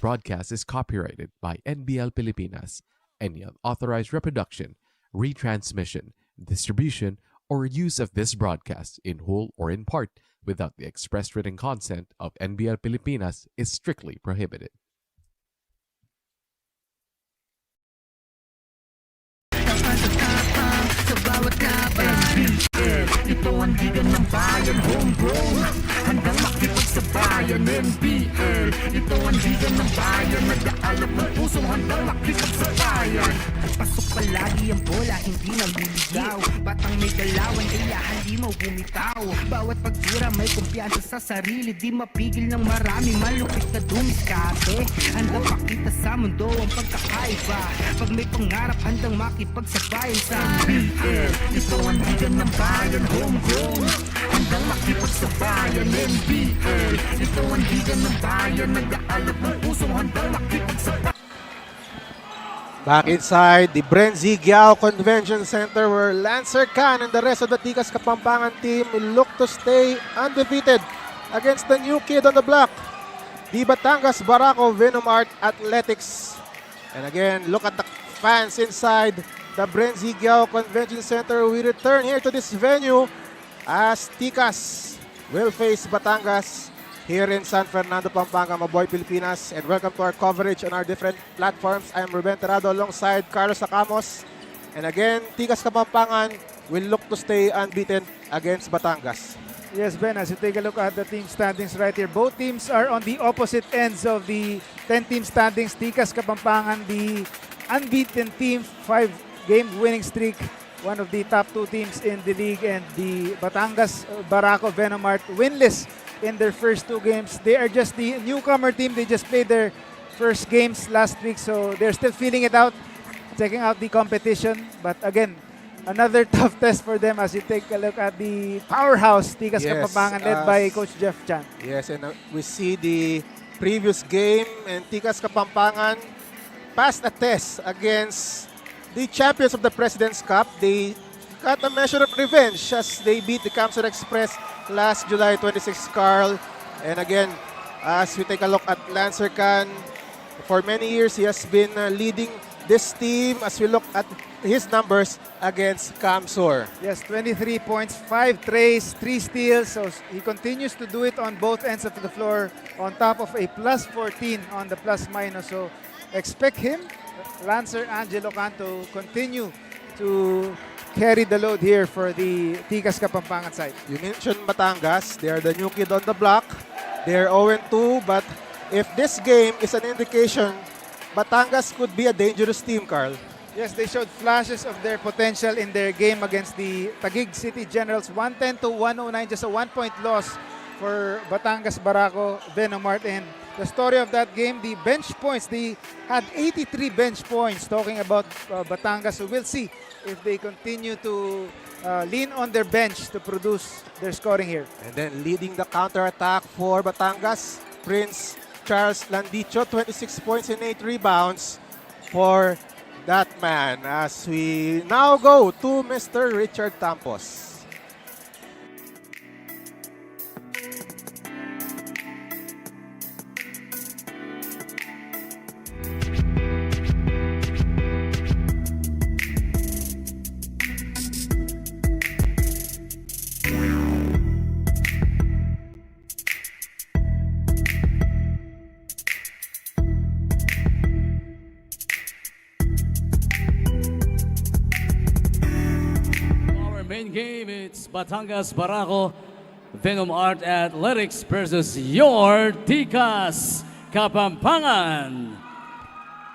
broadcast is copyrighted by NBL Pilipinas. Any unauthorized reproduction, retransmission, distribution, or use of this broadcast in whole or in part without the express written consent of NBL Pilipinas is strictly prohibited. Ito ang liga ng bayan, homegrown. Handang makipagsabayan, NBL. Ito ang liga ng bayan, nag-aalap ng pusong handang makipagsabayan. Pasok palagi ang bola, hindi naliligaw. Batang may galawan, kaya hindi mo bumitaw. Bawat pagtira may kumpiyansa sa sarili, di mapigil ng marami, malupit na dumiskate. Handang pakita sa mundo ang pagkakaiba. Pag may pangarap, handang makipagsabayan sa NBL. Ito ang liga ng bayan, homegrown. Handang makipagsabayan, NBL. Ito ang liga ng bayan, nag-aalap ng pusong handang makipagsabayan. Back inside the Bren Guiao Convention Center where Lancer Khan and the rest of the Tikas Kapampangan team will look to stay undefeated against the new kid on the block, the Batangas Barako Venom Art Athletics. And again, look at the fans inside the Bren Guiao Convention Center. We return here to this venue as Tikas will face Batangas here in San Fernando, Pampanga, Maboy, Pilipinas. And welcome to our coverage on our different platforms. I am Ruben Terrado alongside Carlos Acamos. And again, Tikas Kapampangan will look to stay unbeaten against Batangas. Yes, Ben, as you take a look at the team standings right here, both teams are on the opposite ends of the 10-team standings. Tikas Kapampangan, the unbeaten team, 5-game winning streak, one of the top 2 teams in the league, and the Batangas Barako Venomart winless in their first 2 games. They are just the newcomer team. They just played their first games last week, so they're still feeling it out, checking out the competition. But again, another tough test for them as you take a look at the powerhouse Tikas Kapampangan led by Coach Jeff Chan. Yes, and we see the previous game, and Tikas Kapampangan passed a test against the champions of the President's Cup. They got a measure of revenge as they beat the Kamsur Express last July 26, Carl. And again, as we take a look at Lancer Khan, for many years he has been leading this team as we look at his numbers against Kamsur. Yes, 23 points, 5 trays, 3 steals. So he continues to do it on both ends of the floor on top of a plus 14 on the plus minus. So expect him, Lancer Angelo Khan, to continue to carry the load here for the Tikas Kapampangan side. You mentioned Batangas. They are the new kid on the block. They're 0-2, but if this game is an indication, Batangas could be a dangerous team, Carl. Yes, they showed flashes of their potential in their game against the Taguig City Generals. 110-109, just a 1-point loss for Batangas Barako Venomart. And the story of that game, the bench points, they had 83 bench points, talking about Batangas. So we'll see if they continue to lean on their bench to produce their scoring here. And then leading the counter-attack for Batangas, Prince Charles Landicho, 26 points and 8 rebounds for that man. As we now go to Mr. Richard Tampos. Main game, it's Batangas Barako Venom Art Athletics versus your Tikas Kapampangan.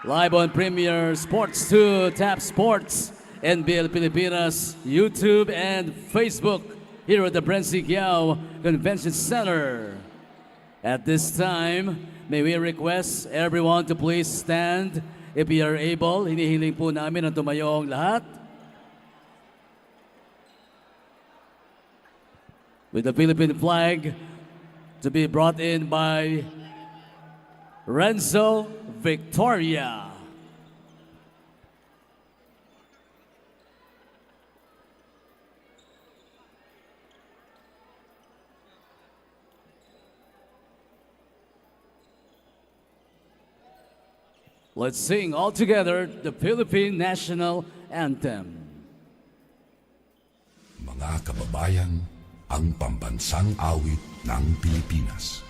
Live on Premier Sports 2, Tap Sports, NBL Pilipinas, YouTube, and Facebook here at the Bren Guiao Convention Center. At this time, may we request everyone to please stand if you are able. Hinihiling po namin ang tumayo ang lahat. With the Philippine flag to be brought in by Renzo Victoria. Let's sing all together the Philippine National Anthem. Mga kababayan, ang pambansang awit ng Pilipinas.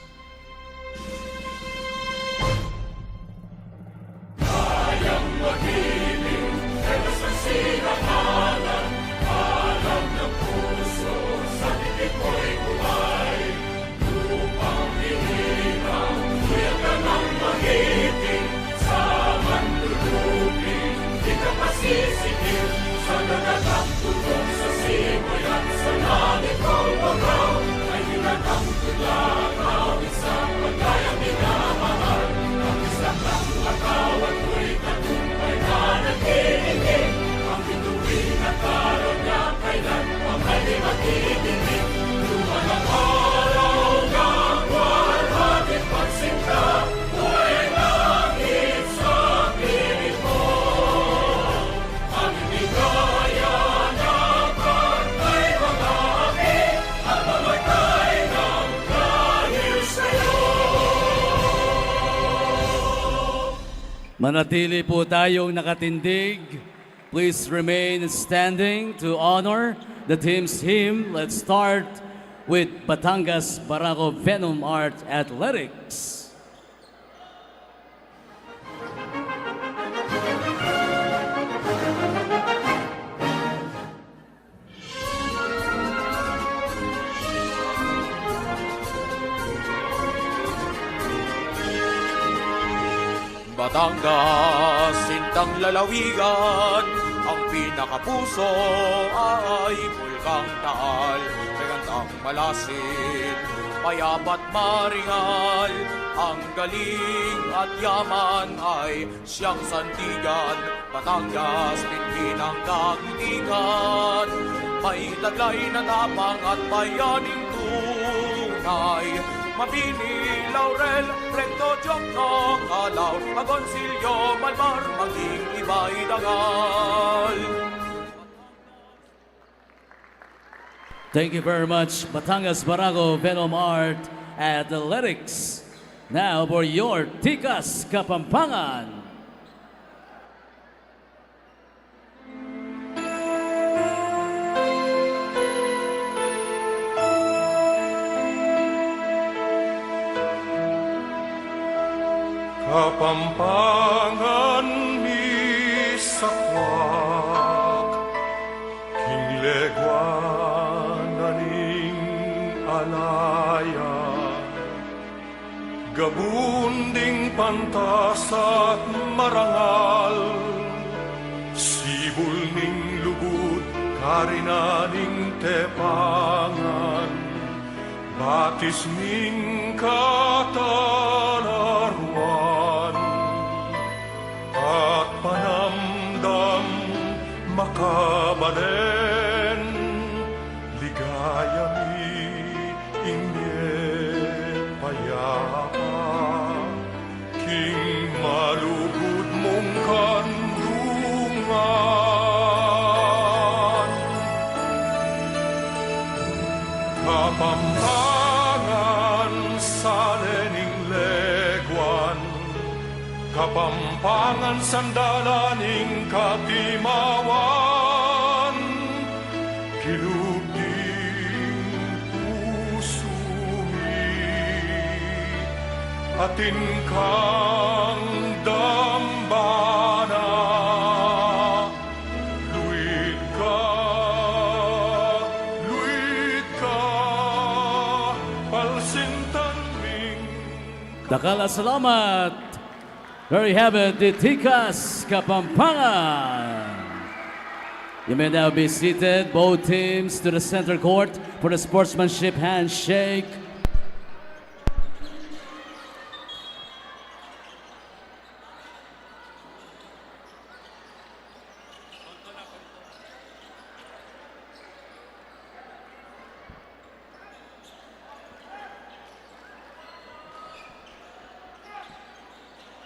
Manatili po tayong nakatindig. Please remain standing to honor the team's hymn. Let's start with Batangas Barako Venom Art Athletics. Batangas, sintang lalawigan, ang pinakapuso ay bulkang taal, magandang malasin, payapat maringal, ang galing at yaman ay siyang sandigan. Batangas, pinpinang kagutikan, may taglay na tapang at bayaning tunay. Mabini, Laurel, Recto, Jokno, Kalaw, Agoncillo, Malmar, maging iba'y dangal. Thank you very much, Batangas Barako Venom Art Athletics. Now for your Tikas Kapampangan. Kapampangan mi sakwak, kinglegwananing alaya, gabunding pantas at marangal, sibul ning lubud, karinaning tepangan, batis ning katalaruan. At panamdam makabanen, ligaya mi ingye payapa, king malugod mong kandungan. Kapampangan sa lening legwan, Kapampangan sandalaning katimawan, kilubing pusumi, atin kang dambana, luit ka, palsintan ming. Dakala salamat. There you have it, the Tikas Kapampangan. You may now be seated, both teams to the center court for the sportsmanship handshake.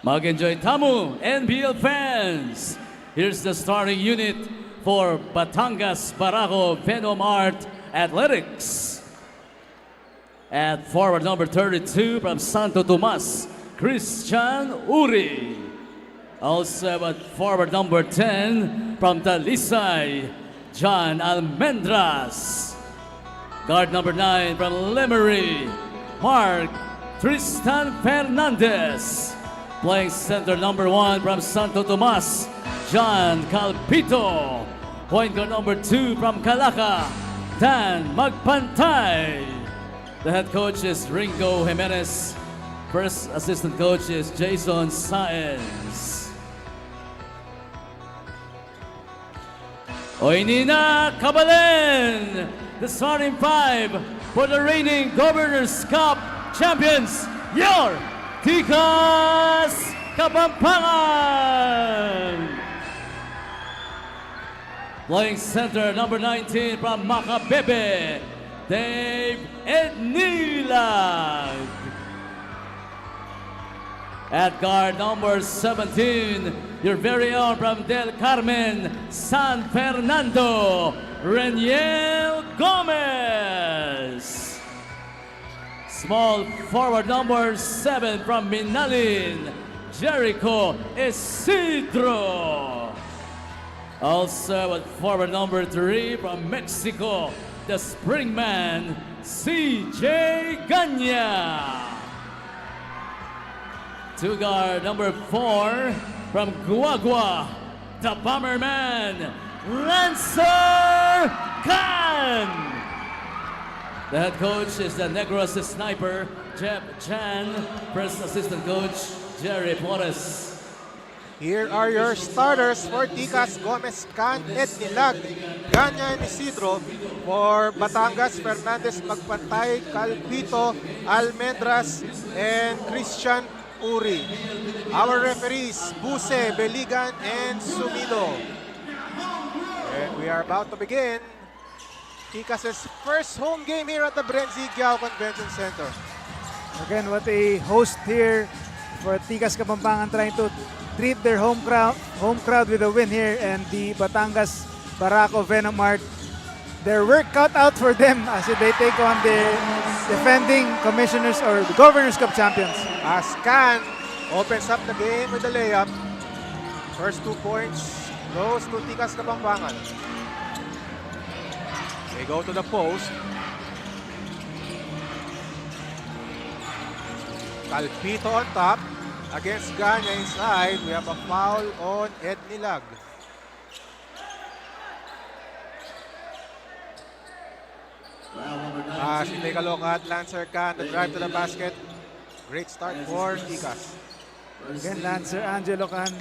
Mag-enjoy tamu, NBL fans. Here's the starting unit for Batangas Barako Venom Art Athletics. At forward number 32 from Santo Tomas, Christian Uri. Also at forward number 10 from Talisay, John Almendras. Guard number 9 from Lemery, Mark Tristan Fernandez. Playing center number 1 from Santo Tomas, John Calpito. Point guard number 2 from Calaca, Dan Magpantay. The head coach is Ringo Jimenez. First assistant coach is Jason Saenz. Oinina Kabalen, the starting 5 for the reigning Governor's Cup champions, your Tikas Kapampangan. Playing center number 19 from Macabebe, Dave Ednilag. At guard number 17, your very own from Del Carmen, San Fernando, Reniel Gomez. Small forward number 7 from Minalin, Jericho Isidro. Also at forward number 3 from Mexico, the Springman, CJ Ganya. To guard number 4 from Guagua, the Bomberman, Lancer Khan. The head coach is the Negros sniper, Jeff Chan. First assistant coach, Jerry Flores. Here are your starters for Tikas: Gomez, Can, Ednilag, Ganya, and Isidro. For Batangas, Fernandez, Magpantay, Calpito, Almendras, and Christian Uri. Our referees, Buse, Beligan, and Sumido. And we are about to begin Tikas' first home game here at the Bren Guiao Convention Center. Again, what a host here for Tikas Kapampangan, trying to treat their home crowd with a win here, and the Batangas Barako Venom Art, their work cut out for them as they take on the defending commissioners or the Governor's Cup champions. As Can opens up the game with the layup. First 2 points goes to Tikas Kapampangan. They go to the post. Calpito on top against Ganya inside. We have a foul on Ednilag. As we take a look at Lancer Can, the drive to the basket. Great start for Tikas. Again, Lancer Angelo Can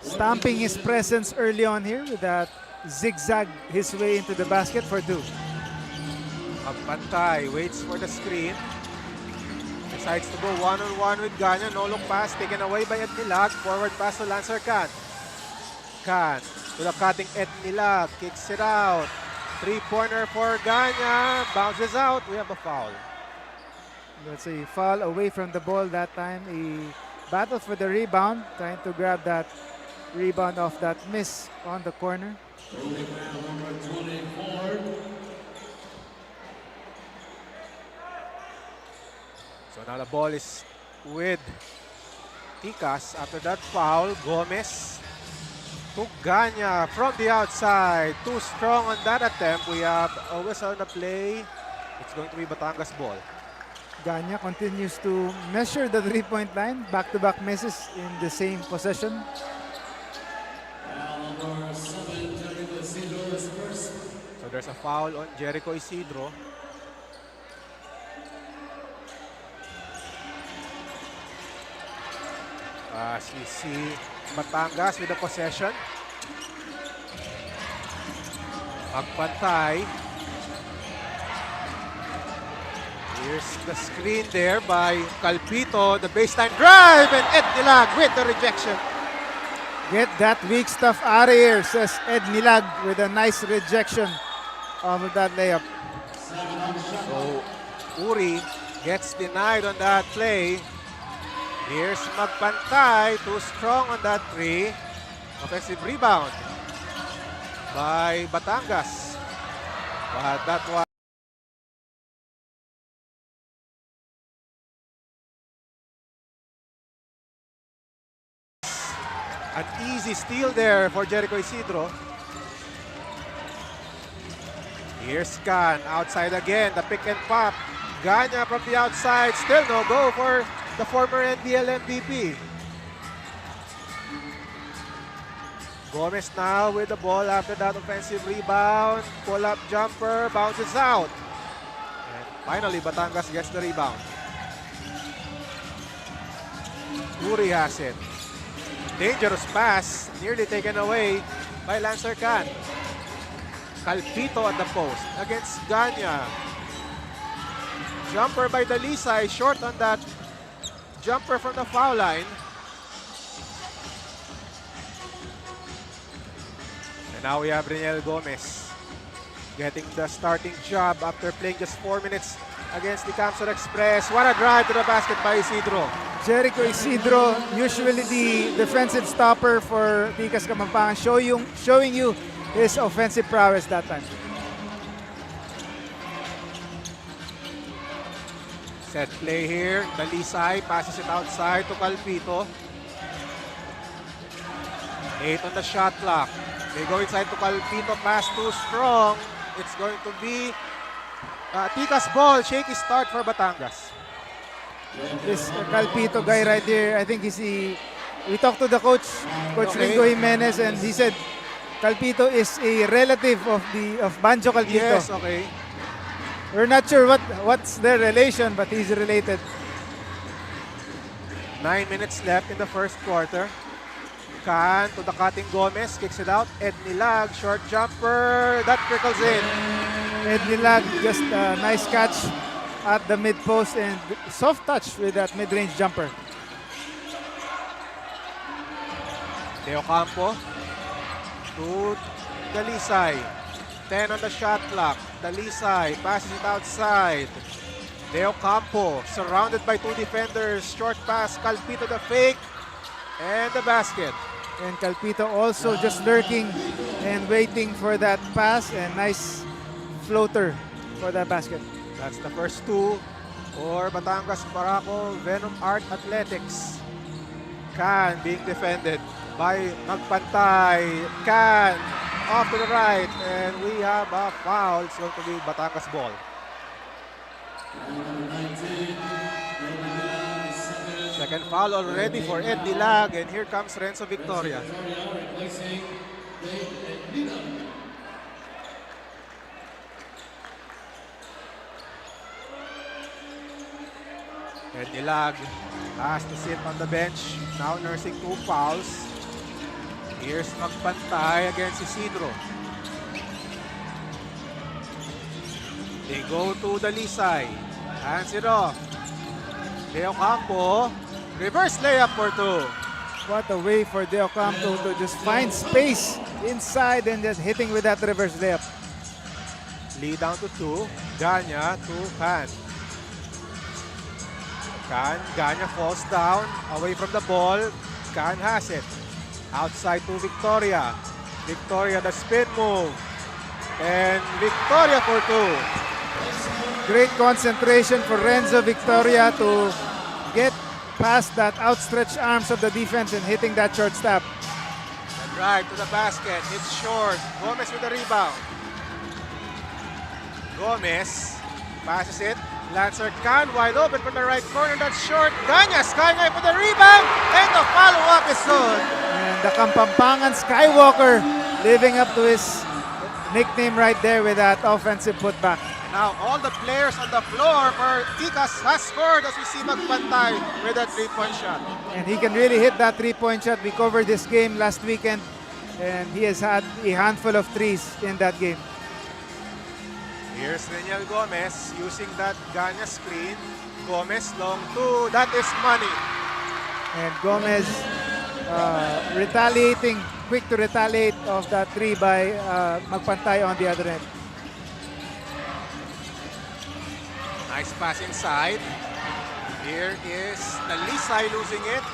stamping his presence early on here with that zigzag his way into the basket for 2. Magpantay waits for the screen. Decides to go one-on-one with Ganya. No look pass taken away by Ednilag. Forward pass to Lancer Can. Can to the cutting Ednilag. Kicks it out. 3-pointer for Ganya. Bounces out. We have a foul. That's a foul away from the ball that time. A battle for the rebound. Trying to grab that rebound off that miss on the corner. So now the ball is with Tikas. After that foul, Gomez to Ganya from the outside. Too strong on that attempt. We have a whistle on the play. It's going to be Batangas ball. Ganya continues to measure the 3-point line. Back-to-back misses in the same possession. So there's a foul on Jericho Isidro. As we see Batangas with the possession. Magpantay. Here's the screen there by Calpito. The baseline drive, and Ednilag with the rejection. Get that weak stuff out of here, says Ednilag with a nice rejection of that layup. So Uri gets denied on that play. Here's Magpantay, too strong on that 3. Offensive rebound by Batangas. But that was Easy steal there for Jericho Isidro. Here's Can, outside again, the pick and pop. Ganya from the outside, still no go for the former NBL MVP. Gomez now with the ball after that offensive rebound. Pull-up jumper, bounces out. And finally, Batangas gets the rebound. Uri has it. Dangerous pass, nearly taken away by Lancer Can. Calpito at the post against Ganya. Jumper by Dalisay, short on that jumper from the foul line. And now we have Reniel Gomez getting the starting job after playing just 4 minutes against the Camsor Express. What a drive to the basket by Isidro. Jericho Isidro, usually the defensive stopper for Tikas Kapampangan, showing you his offensive prowess that time. Set play here. Dalisay passes it outside to Calpito. 8 on the shot clock. They go inside to Calpito. Pass too strong. It's going to be Tikas ball. Shaky start for Batangas. This Calpito guy right here, I think we talked to the coach, Coach Ringo Jimenez, and he said Calpito is a relative of Banjo Calpito. Yes, okay. We're not sure what's their relation, but he's related. 9 minutes left in the first quarter. Can to the cutting Gomez, kicks it out. Ed Nilag, short jumper, that trickles in. Ed Nilag, just a nice catch at the mid post and soft touch with that mid-range jumper. Teo Campo to Dalisay. 10 on the shot clock. Dalisay passes it outside. Teo Campo surrounded by 2 defenders. Short pass, Calpito the fake and the basket. And Calpito also just lurking and waiting for that pass, and nice floater for that basket. That's the first 2 for Batangas Barako Venom Art Athletics. Can being defended by Magpantay. Can off to the right, and we have a foul. It's going to be Batangas ball. Second foul already for Ed Dilag, and here comes Renzo Victoria. Ed Dilag has to sit on the bench, now nursing 2 fouls. Here's Magpantay against Isidro. They go to Dalisay. Hands it off. Deo Campo. Reverse layup for 2. What a way for Deo Campo to just find space inside and just hitting with that reverse layup. Lead down to 2. Ganya to Can. Ganya falls down, away from the ball. Can has it. Outside to Victoria. Victoria, the spin move. And Victoria for 2. Great concentration for Renzo Victoria to get past that outstretched arms of the defense and hitting that short stop. And drive to the basket. It's short. Gomez with the rebound. Gomez passes it. Lancer Can wide open from the right corner. That's short. Ganya Skyknife for the rebound. And the follow-up is good. And the Kapampangan Skywalker living up to his nickname right there with that offensive putback. Now all the players on the floor for Tikas has scored as we see Magpantay with a 3-point shot. And he can really hit that 3-point shot. We covered this game last weekend, and he has had a handful of threes in that game. Here's Reniel Gomez using that Ganya screen. Gomez long 2. That is money. And Gomez retaliating, quick to retaliate off that 3 by Magpantay on the other end. Nice pass inside. Here is Dalisay losing it.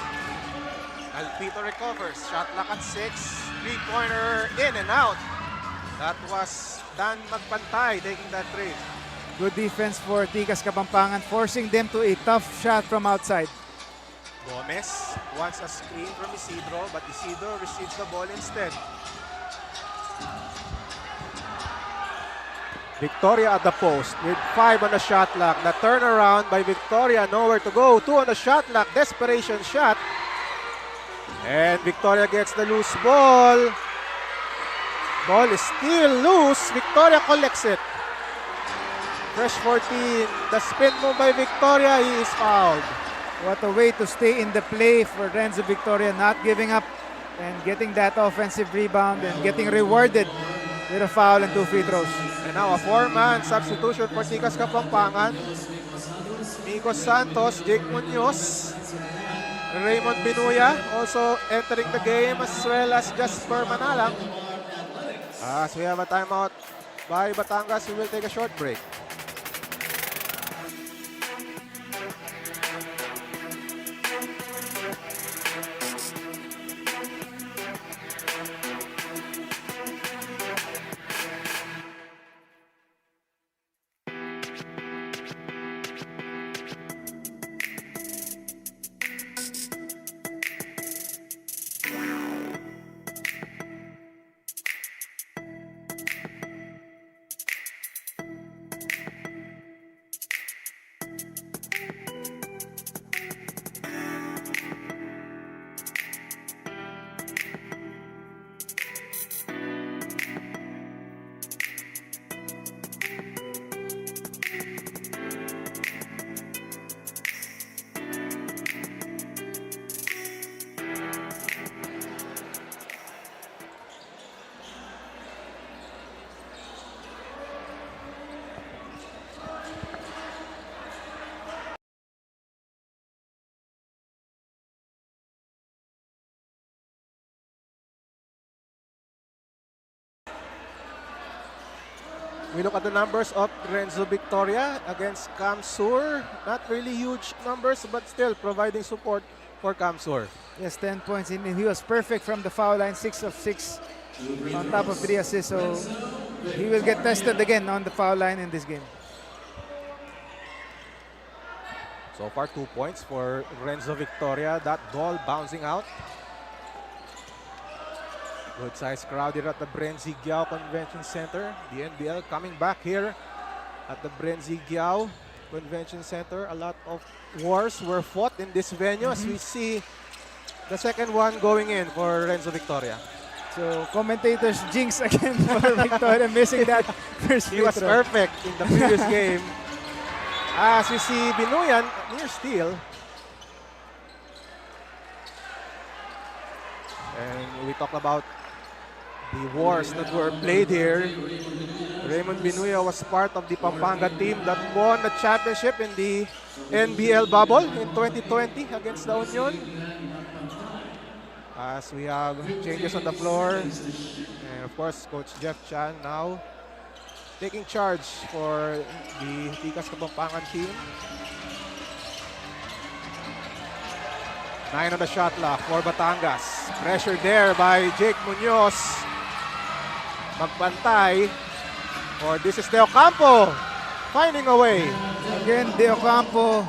Calpito recovers. Shot clock at 6. 3-pointer in and out. That was Dan Magpantay taking that 3. Good defense for Tikas Kapampangan, forcing them to a tough shot from outside. Gomez wants a screen from Isidro, but Isidro receives the ball instead. Victoria at the post with 5 on the shot clock. The turnaround by Victoria, nowhere to go. 2 on the shot clock, desperation shot. And Victoria gets the loose ball. Ball is still loose. Victoria collects it. Fresh 14. The spin move by Victoria, he is fouled. What a way to stay in the play for Renzo Victoria, not giving up and getting that offensive rebound and getting rewarded with a foul and 2 free throws. And now a 4-man substitution for Tikas Kapampangan. Nico Santos, Jake Munoz, Raymond Binuya also entering the game, as well as Jasper Manalang. As we have a timeout by Batangas, we will take a short break. We look at the numbers of Renzo Victoria against Kamsur. Not really huge numbers, but still providing support for Kamsur. Yes, 10 points. And he was perfect from the foul line, 6 of 6 on top of 3 assists. So he will get tested again on the foul line in this game. So far, 2 points for Renzo Victoria. That ball bouncing out. Good size crowd here at the Bren Guiao Convention Center. The NBL coming back here at the Bren Guiao Convention Center. A lot of wars were fought in this venue as we see the second one going in for Renzo Victoria. So commentators jinx again for Victoria, missing that first He free was throw. perfect in the previous game. As we see Binuyan near steal. And we talked about the wars that were played here. Raymond Binuya was part of the Pampanga team that won the championship in the NBL bubble in 2020 against the Union. As we have changes on the floor. And of course, Coach Jeff Chan now taking charge for the Tikas Kapampangan team. 9 on the shot clock for Batangas. Pressure there by Jake Munoz. Magpantay. Or this is De Ocampo finding a way. Again, De Ocampo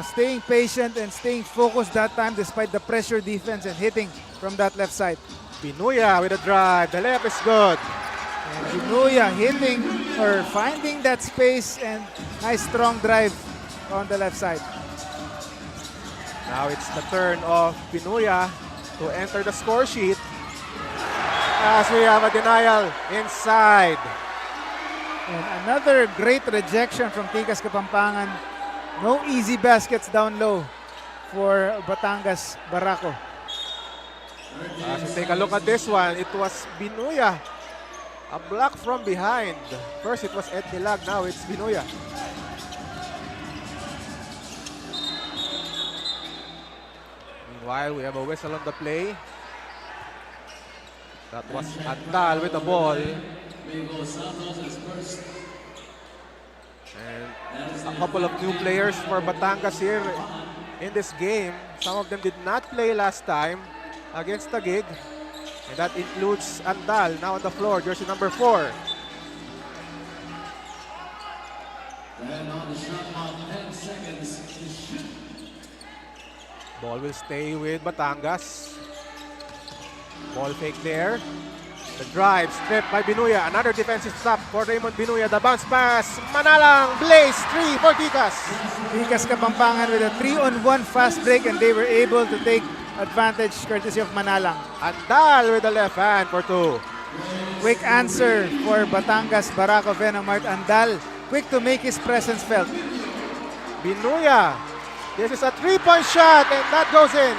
staying patient and staying focused that time despite the pressure defense and hitting from that left side. Binuya with a drive. The layup is good. And Binuya hitting or finding that space and nice strong drive on the left side. Now it's the turn of Binuya to enter the score sheet. As we have a denial inside. And another great rejection from Tikas Kapampangan. No easy baskets down low for Batangas Barako. As we take a look at this one, it was Binuya. A block from behind. First it was Ed Nilag, now it's Binuya. Meanwhile, we have a whistle on the play. That was Andal with the ball. And a couple of new players for Batangas here in this game. Some of them did not play last time against Taguig. And that includes Andal now on the floor, jersey number 4. Ball will stay with Batangas. Ball fake there. The drive stripped by Binuya. Another defensive stop for Raymond Binuya. The bounce pass. Manalang Blaze 3 for Ticas. Ticas Kapampangan with a 3-on-1 fast break, and they were able to take advantage courtesy of Manalang. Andal with the left hand for 2. Quick answer for Batangas Barako Venomart. Andal quick to make his presence felt. Binuya. This is a 3-point shot and that goes in.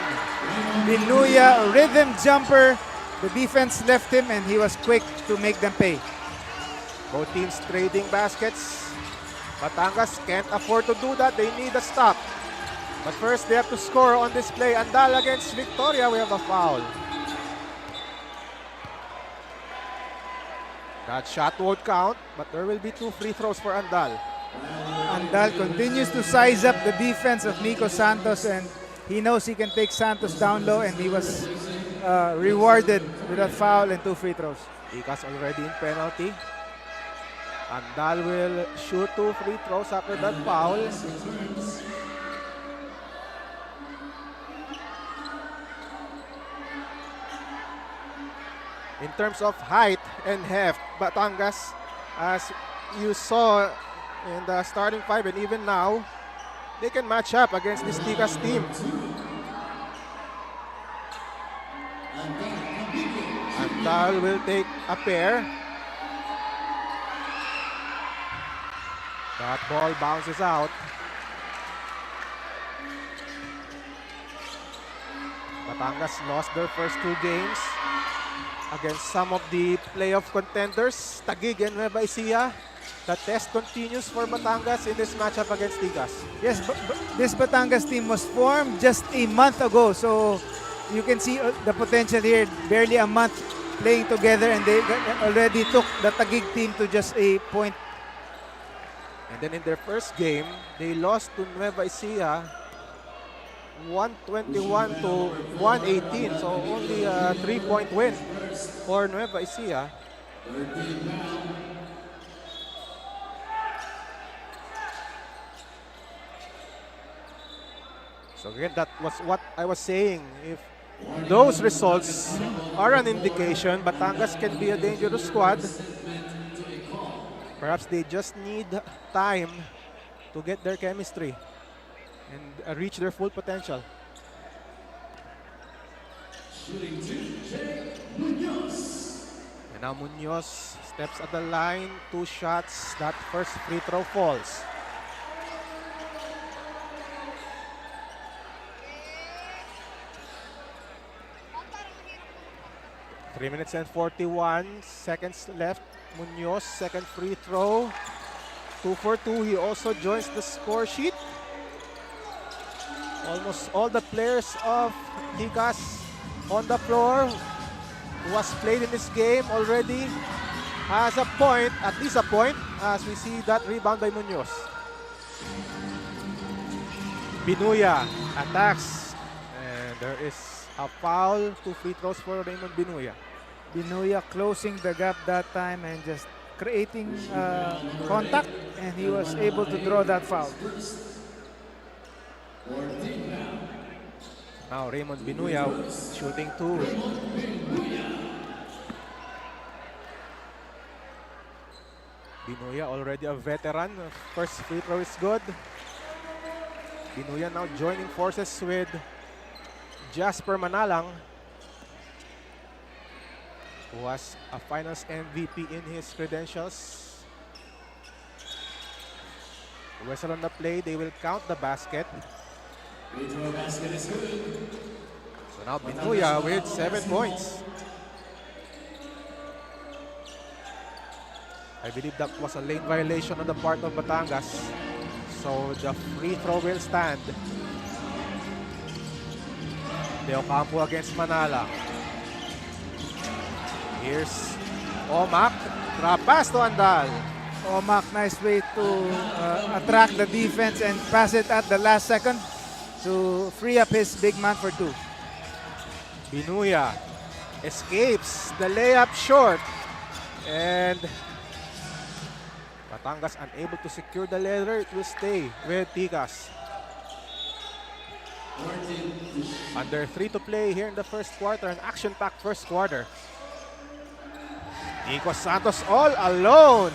Binuya, rhythm jumper. The defense left him and he was quick to make them pay. Both teams trading baskets. Batangas can't afford to do that. They need a stop. But first, they have to score on this play. Andal against Victoria. We have a foul. That shot won't count, but there will be 2 free throws for Andal. Andal continues to size up the defense of Nico Santos, and he knows he can take Santos down low, and he was rewarded with a foul and 2 free throws. Ticas already in penalty. Andal will shoot 2 free throws after that foul. In terms of height and heft, Batangas, as you saw in the starting 5 and even now, they can match up against this Ticas team. Andal will take a pair. That ball bounces out. Batangas lost their first 2 games against some of the playoff contenders, Taguig and Nueva Ecija. The test continues for Batangas in this matchup against Ticas. Yes, this Batangas team was formed just a month ago, so you can see the potential here. Barely a month playing together, and they already took the Taguig team to just a point. And then in their first game, they lost to Nueva Ecija 121 to 118. So only a 3-point win for Nueva Ecija. So again, that was what I was saying. If those results are an indication, Batangas can be a dangerous squad. Perhaps they just need time to get their chemistry and reach their full potential. And now Munoz steps at the line, 2 shots. That first free throw falls. Three minutes and 41 seconds left. Munoz, second free throw. 2 for 2. He also joins the score sheet. Almost all the players of Ticas on the floor who has played in this game already has a point, at least a point, as we see that rebound by Munoz. Binuya attacks, and there is a foul. 2 free throws for Raymond Binuya. Binuya closing the gap that time and just creating contact, and he was able to draw that foul. Now Raymond Binuya shooting 2. Binuya already a veteran. First free throw is good. Binuya now joining forces with Jasper Manalang, who was a finals MVP in his credentials. Whistle on the play, they will count the basket. So now Binuya with 7 points. I believe that was a lane violation on the part of Batangas. So the free throw will stand. De Ocampo against Manala. Here's Omak. Drop pass to Andal. Omak, nice way to attract the defense and pass it at the last second to free up his big man for 2. Binuya escapes the layup short. And Batangas unable to secure the leather. It will stay with Ticas. Under 3 to play here in the first quarter, an action-packed first quarter. Nico Santos all alone.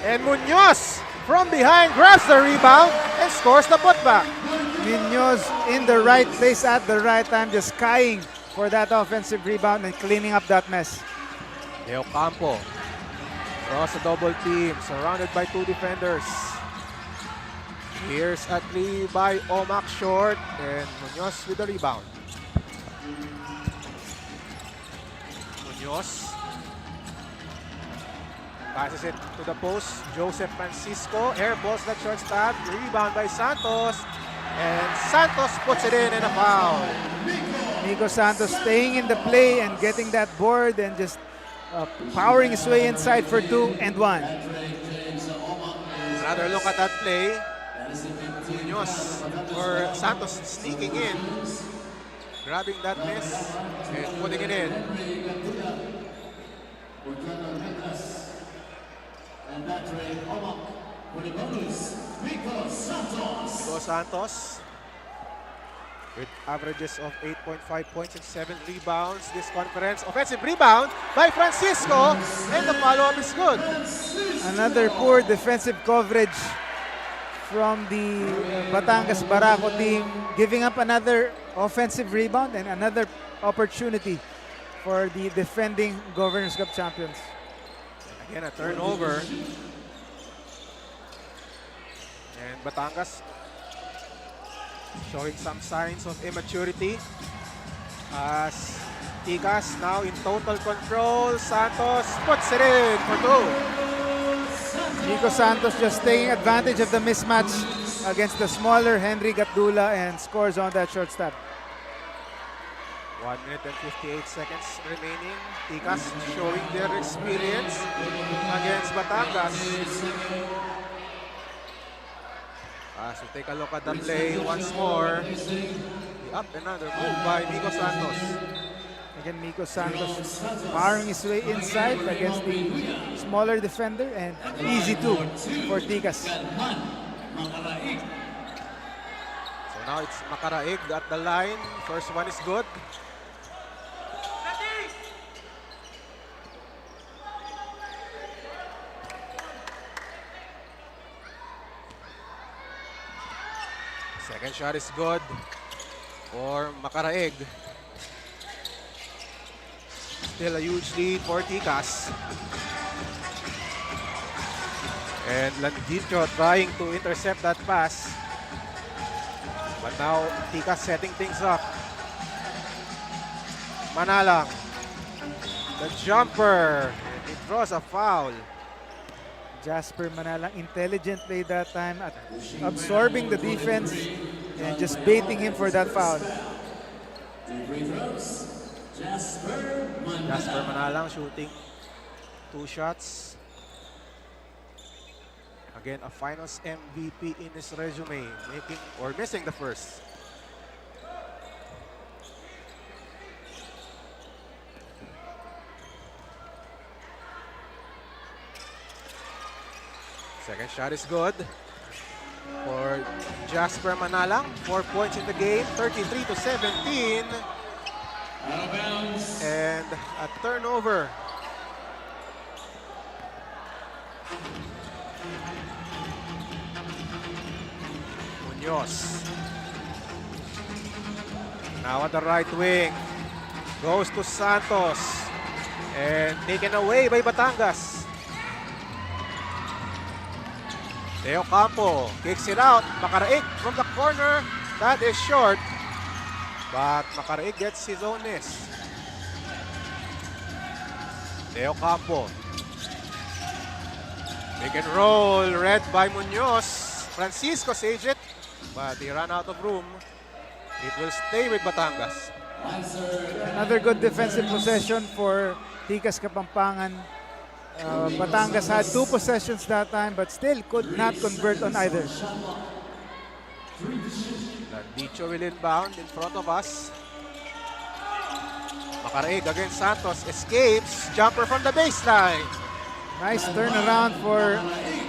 And Munoz from behind grabs the rebound and scores the putback. Munoz in the right place at the right time, just skying for that offensive rebound and cleaning up that mess. Leo Campo across the double team, surrounded by 2 defenders. Here's a 3 by Omak short, and Munoz with the rebound. Munoz passes it to the post. Joseph Francisco airballs that short stab. Rebound by Santos, and Santos puts it in and a foul. Nico Santos staying in the play and getting that board and just powering his way inside for 2 and 1. Another look at that play. Munoz or Santos sneaking in, grabbing that miss and putting it in. Nico Santos with averages of 8.5 points and 7 rebounds this conference. Offensive rebound by Francisco, and the follow-up is good. Another poor defensive coverage from the Batangas Barako team, giving up another offensive rebound and another opportunity for the defending Governors Cup champions. Again, a turnover. And Batangas showing some signs of immaturity as Ticas now in total control. Santos puts it in for 2. Nico Santos just taking advantage of the mismatch against the smaller Henry Gatdula and scores on that short stop. 1 minute and 58 seconds remaining. Ticas showing their experience against Batangas. As we take a look at the play once more. The up and under move by Nico Santos. Again, Nico Santos powering his way inside against the smaller defender, and easy 2 for Ticas. So now it's Macaraig at the line. First one is good. Second shot is good for Macaraig. Still a huge lead for Ticas. And Landicho trying to intercept that pass. But now Ticas setting things up. Manalang. The jumper. And it draws a foul. Jasper Manalang, intelligent play that time at absorbing the defense and just baiting him for that foul. Jasper Manalang shooting 2 shots. Again, a finals MVP in his resume, making or missing the first. Second shot is good for Jasper Manalang. 4 points in the game, 33 to 17. And a turnover. Munoz. Now at the right wing. Goes to Santos. And taken away by Batangas. Leo Campo kicks it out. Macaraig from the corner. That is short. But Macaraig gets his own miss. Leo Campo. Pick and roll. Read by Munoz. Francisco saves it. But he ran out of room. It will stay with Batangas. Another good defensive possession for Ticas Kapampangan. Batangas had 2 possessions that time, but still could not convert on either. Landicho will inbound in front of us. Macaraig against Santos. Escapes. Jumper from the baseline. Nice turnaround for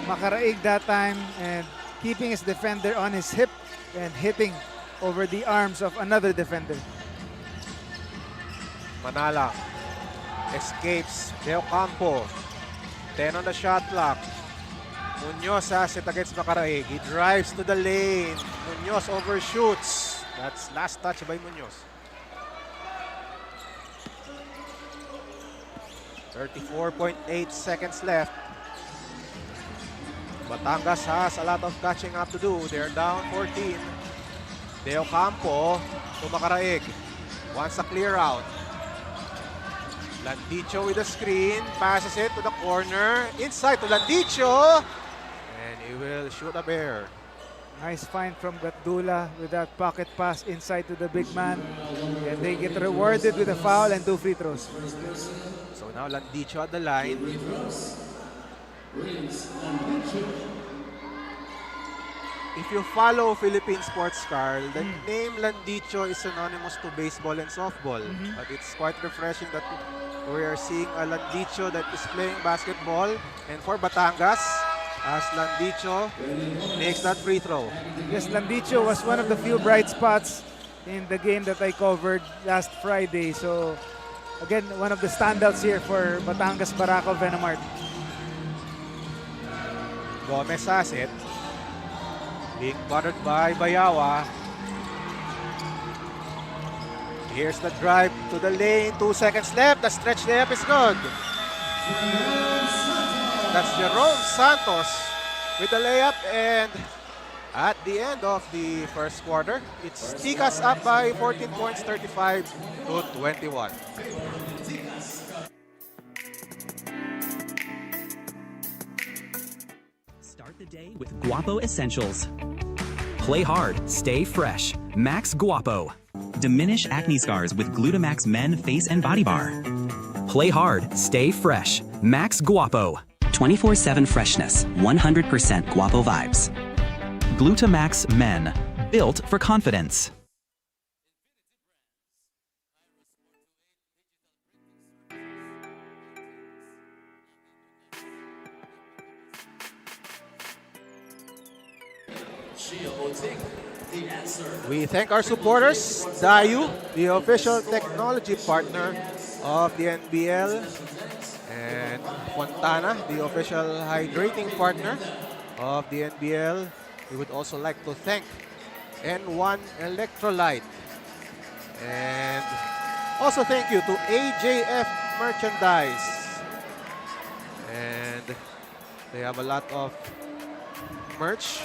Macaraig that time and keeping his defender on his hip and hitting over the arms of another defender. Manalang escapes. Deo Campo. 10 on the shot clock. Munoz has it against Macaraig. He drives to the lane. Munoz overshoots. That's last touch by Munoz. 34.8 seconds left. Batangas has a lot of catching up to do. They're down 14. Deo Campo to Macaraig. Wants a clear out. Landicho with the screen. Passes it to the corner. Inside to Landicho. And he will shoot a bear. Nice find from Gatdula with that pocket pass inside to the big man. And they get rewarded with a foul and 2 free throws. So now Landicho at the line. If you follow Philippine sports, Carl, the name Landicho is synonymous to baseball and softball. But it's quite refreshing that we are seeing a Landicho that is playing basketball. And for Batangas, as Landicho makes that free throw. Yes, Landicho was one of the few bright spots in the game that I covered last Friday. So, again, one of the standouts here for Batangas Barako Venomart. Gomez has it. Being bothered by Bayawa. Here's the drive to the lane. 2 seconds left. The stretch layup is good. That's Jerome Santos with the layup. And at the end of the first quarter, it's Ticas up by 14 points, 35 to 21. Start the day with Guapo Essentials. Play hard, stay fresh. Max Guapo. Diminish acne scars with Glutamax Men Face and Body Bar. Play hard, stay fresh. Max Guapo. 24/7 freshness, 100% Guapo vibes. Glutamax Men. Built for confidence. We thank our supporters, Dayu, the official technology partner of the NBL, and Fontana, the official hydrating partner of the NBL. We would also like to thank N1 Electrolyte. And also thank you to AJF Merchandise. And they have a lot of merch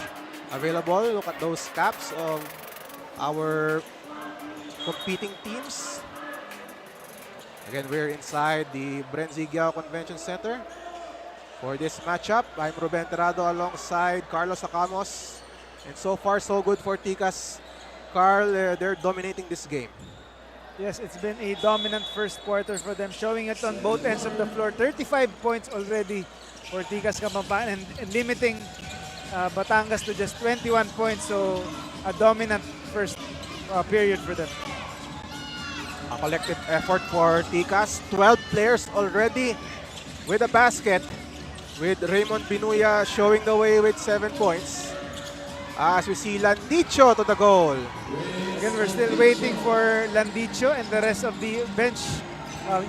available. Look at those caps of our competing teams. Again, we're inside the Bren Guiao Convention Center for this matchup. I'm Ruben Terrado alongside Carlos Acamos. And so far, so good for Ticas. Carl, they're dominating this game. Yes, it's been a dominant first quarter for them, showing it on both ends of the floor. 35 points already for Ticas Kapampangan and limiting Batangas to just 21 points. So a dominant first period for them. A collective effort for Ticas. 12 players already with a basket, with Raymond Binuya showing the way with 7 points. As we see Landicho to the goal. Again, we're still waiting for Landicho and the rest of the bench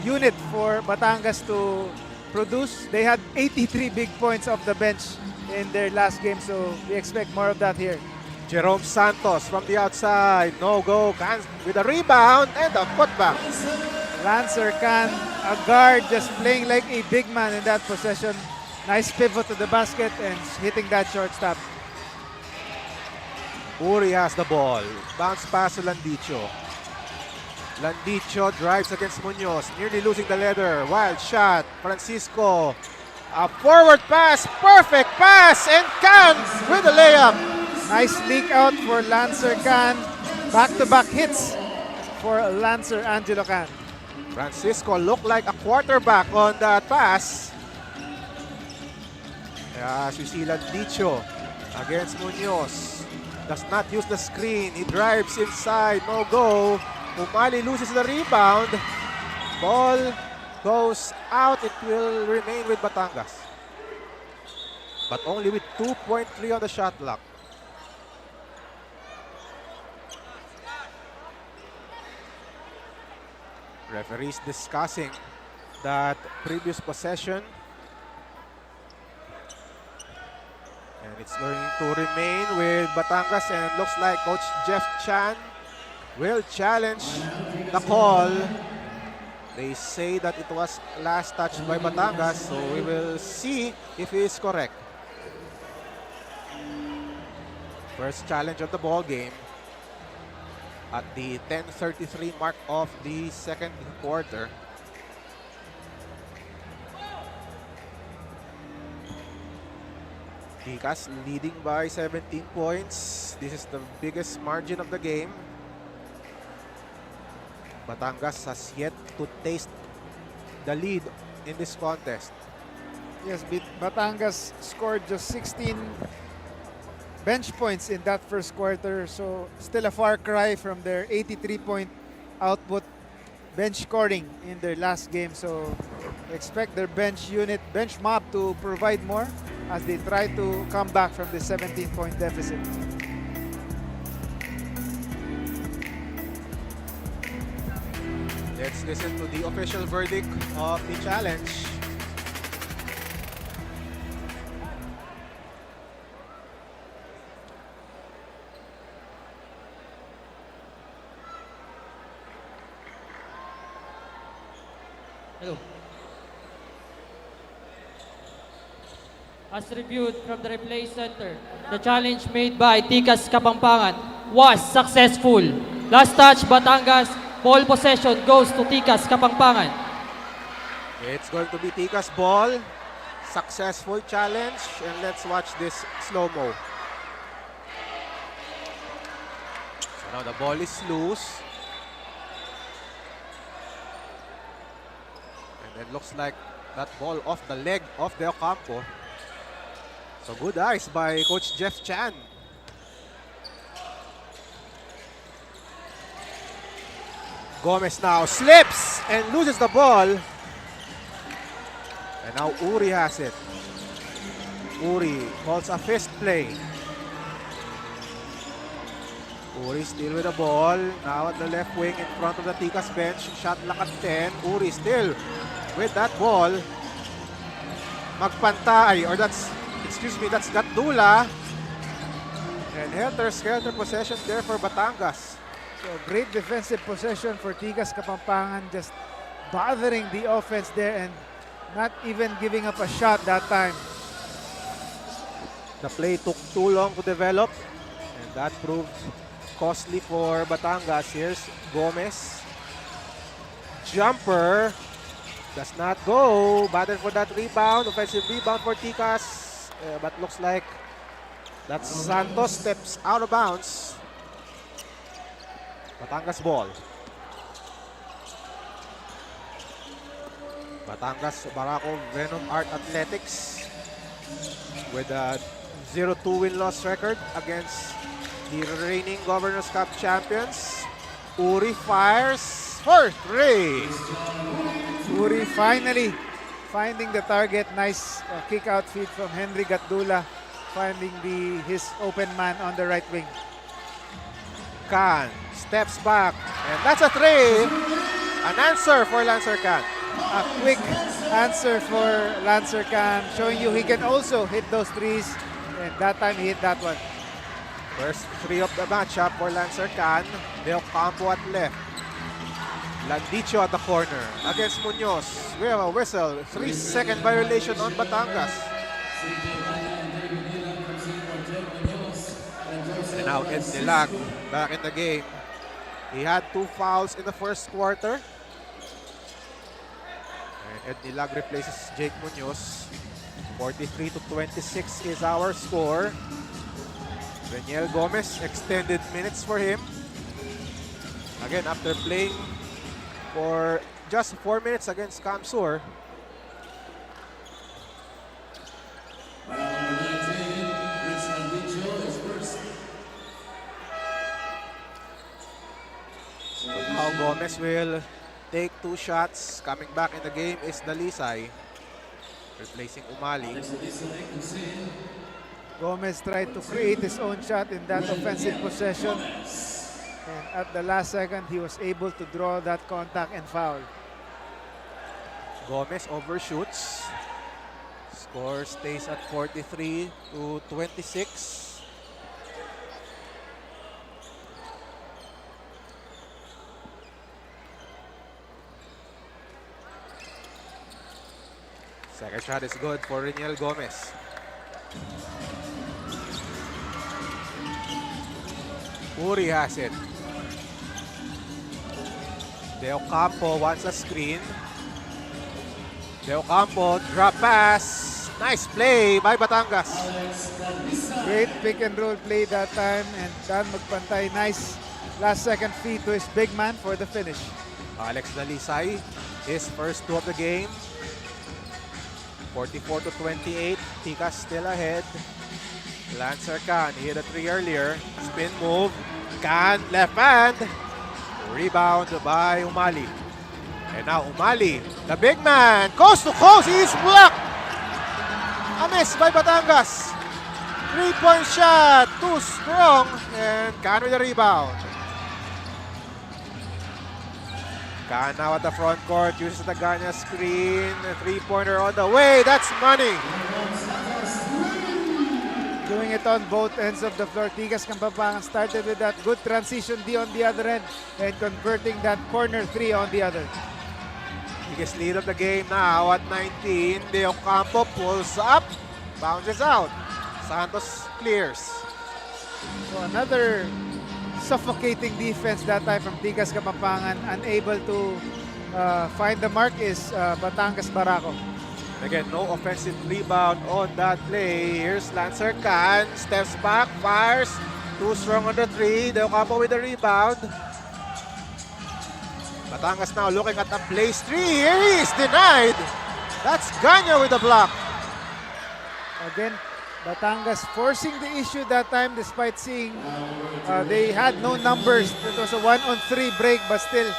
unit for Batangas to produce. They had 83 big points off the bench in their last game, so we expect more of that here. Jerome Santos from the outside. No go. Can with a rebound and a putback. Lancer Khan, a guard, just playing like a big man in that possession. Nice pivot to the basket and hitting that shortstop. Uri has the ball. Bounce pass to Landicho. Landicho drives against Munoz. Nearly losing the leather. Wild shot. Francisco. A forward pass. Perfect pass. And Khan with the layup. Nice leak out for Lancer Khan. Back-to-back hits for Lancer Angelo Khan. Francisco looked like a quarterback on that pass. As we see Landicho against Munoz. Does not use the screen. He drives inside. No go. Umali loses the rebound. Ball goes out. It will remain with Batangas. But only with 2.3 on the shot clock. Referees discussing that previous possession. And it's going to remain with Batangas, and looks like Coach Jeff Chan will challenge the call. They say that it was last touched by Batangas, so we will see if he is correct. First challenge of the ball game at the 10:33 mark of the second quarter. Ticas leading by 17 points. This is the biggest margin of the game. Batangas has yet to taste the lead in this contest. Yes, Batangas scored just 16 bench points in that first quarter, so still a far cry from their 83-point output bench scoring in their last game. So expect their bench mob to provide more as they try to come back from the 17-point deficit. Let's listen to the official verdict of the challenge. Hello. As reviewed from the replay center, the challenge made by Ticas Kapampangan was successful. Last touch, Batangas. Ball possession goes to Ticas Kapampangan. It's going to be Ticas ball. Successful challenge. And let's watch this slow-mo. So now the ball is loose. And it looks like that ball off the leg of De Ocampo. So good eyes by Coach Jeff Chan. Gomez now slips and loses the ball. And now Uri has it. Uri calls a fist play. Uri still with the ball. Now at the left wing in front of the Ticas bench. Shot clock at 10. Uri still with that ball. Magpantay, or that's Gatdula. And helter-skelter possession there for Batangas. So great defensive possession for Ticas Kapampangan, just bothering the offense there and not even giving up a shot that time. The play took too long to develop, and that proved costly for Batangas. Here's Gomez. Jumper does not go. Battle for that rebound. Offensive rebound for Ticas. But looks like that Santos steps out of bounds. Batangas ball. Batangas, Barako, Venom Art Athletics with a 0-2 win-loss record against the reigning Governors Cup champions. Uri fires for 3. Uri finally finding the target. Nice kick out feed from Henry Gatdula, finding his open man on the right wing. Khan steps back, and that's a 3. An answer for Lancer Khan. A quick answer for Lancer Khan, showing you he can also hit those threes, and that time he hit that one. First 3 of the matchup for Lancer Khan. De Ocampo at left. Landicho at the corner against Munoz. We have a whistle. 3-second violation on Batangas. And now Ed Nilag back in the game. He had 2 fouls in the first quarter. And Ed Nilag replaces Jake Munoz. 43-26 is our score. Daniel Gomez, extended minutes for him. Again, after playing for just 4 minutes against Kamsur. So now Gomez will take 2 shots. Coming back in the game is Dalisay, replacing Umali. Gomez tried to create his own shot in that offensive possession. And at the last second, he was able to draw that contact and foul. Gomez overshoots. Score stays at 43-26. Second shot is good for Reniel Gomez. Uri has it. De Ocampo wants a screen. De Ocampo, drop pass. Nice play by Batangas. Great pick and roll play that time, and Dan Magpantay, nice last second feed to his big man for the finish. Alex Dalisay, his first two of the game. 44-28. Ticas still ahead. Lancer Can hit a three earlier. Spin move. Can left hand. Rebound by Umali. And now Umali, the big man, coast to coast. He's blocked. A miss by Batangas. 3-point shot. Too strong. And Can with the rebound. Can now at the front court, uses the Ganya screen. A three-pointer on the way. That's money. Doing it on both ends of the floor. Ticas Kapampangan started with that good transition D on the other end and converting that corner three on the other. Biggest lead of the game now at 19. De Ocampo pulls up, bounces out. Santos clears. So another suffocating defense that time from Ticas Kapampangan. Unable to find the mark is Batangas Barako. Again, no offensive rebound on that play. Here's Lancer Can, steps back, fires. Too strong on the three. De Ocampo with the rebound. Batangas now looking at the place three. Here he is denied. That's Ganya with the block. Again, Batangas forcing the issue that time despite seeing they had no numbers. It was a 1-on-3 break, but still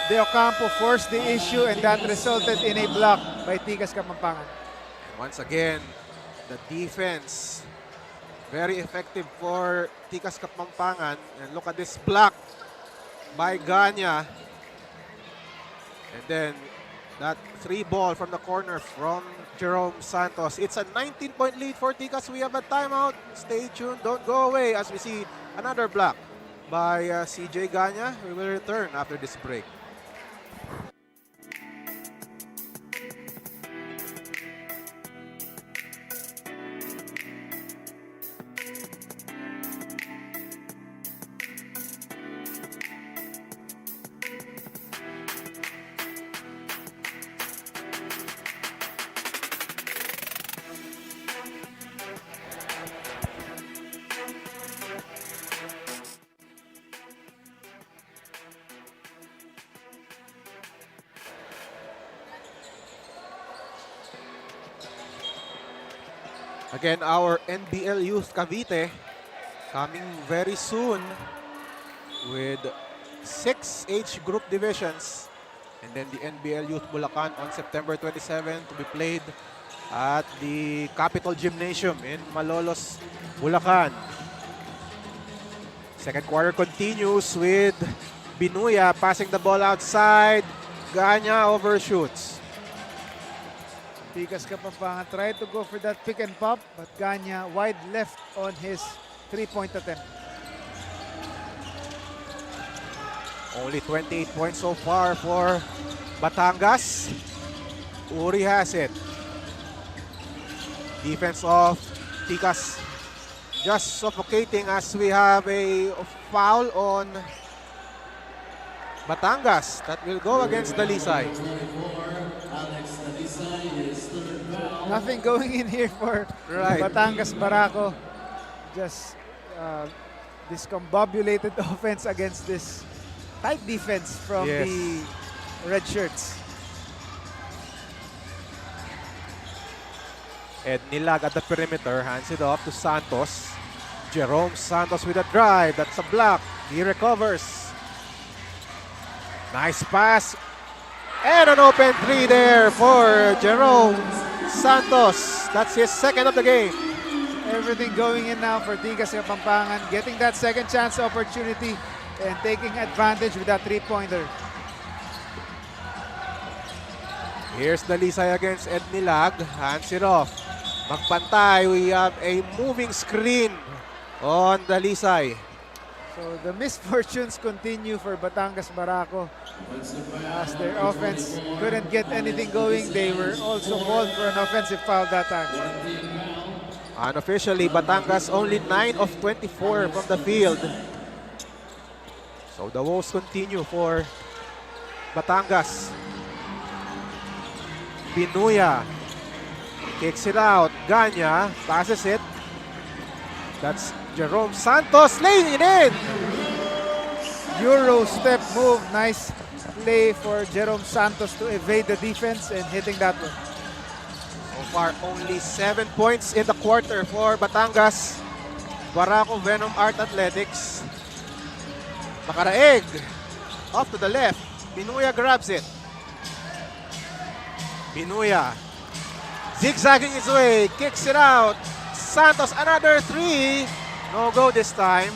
De Ocampo forced the issue and that resulted in a block by Ticas Kapampangan. Once again, the defense very effective for Ticas Kapampangan. And look at this block by Ganya. And then that three ball from the corner from Jerome Santos. It's a 19-point lead for Ticas. We have a timeout. Stay tuned. Don't go away as we see another block by CJ Ganya. We will return after this break. Again, our NBL Youth Cavite coming very soon with 6 age group divisions. And then the NBL Youth Bulacan on September 27 to be played at the Capitol Gymnasium in Malolos, Bulacan. Second quarter continues with Binuya passing the ball outside. Ganya overshoots. Ticas Kapampangan tried to go for that pick and pop, but Ganya wide left on his three-point attempt. Only 28 points so far for Batangas. Uri has it. Defense of Ticas just suffocating as we have a foul on Batangas that will go against Dalisay. Nothing going in here for Batangas Barako. Just discombobulated offense against this tight defense from the red shirts. Ed Nilag at the perimeter, hands it off to Santos. Jerome Santos with a drive. That's a block. He recovers. Nice pass. And an open three there for Jerome Santos. That's his second of the game. Everything going in now for Ticas Kapampangan, getting that second chance opportunity and taking advantage with that three-pointer. Here's Dalisay against Ednilag. Hands it off. Magpantay. We have a moving screen on Dalisay. So the misfortunes continue for Batangas Barako. As their offense couldn't get anything going, they were also called for an offensive foul that time. Unofficially, Batangas only 9 of 24 from the field. So the woes continue for Batangas. Pinuya kicks it out. Ganya passes it. That's Jerome Santos laying it in. Euro step move. Nice play for Jerome Santos to evade the defense and hitting that one. So far, only 7 points in the quarter for Batangas. Barako Venom Art Athletics. Makaraeg. Off to the left. Pinuya grabs it. Pinuya zigzagging his way, kicks it out. Santos, another three. No go this time.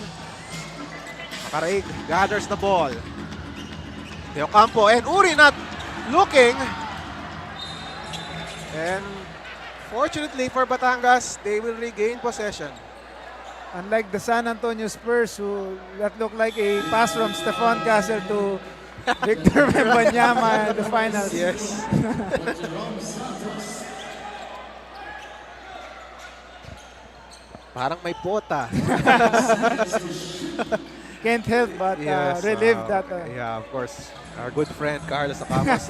Makaraig gathers the ball. Teocampo and Uri not looking. And fortunately for Batangas, they will regain possession. Unlike the San Antonio Spurs, who that looked like a pass from Stefan Casser to Victor Wembanyama in the finals. Yes. Parang may pota. Can't help but relive that. Yeah, of course. Our good friend Carlos Acamos,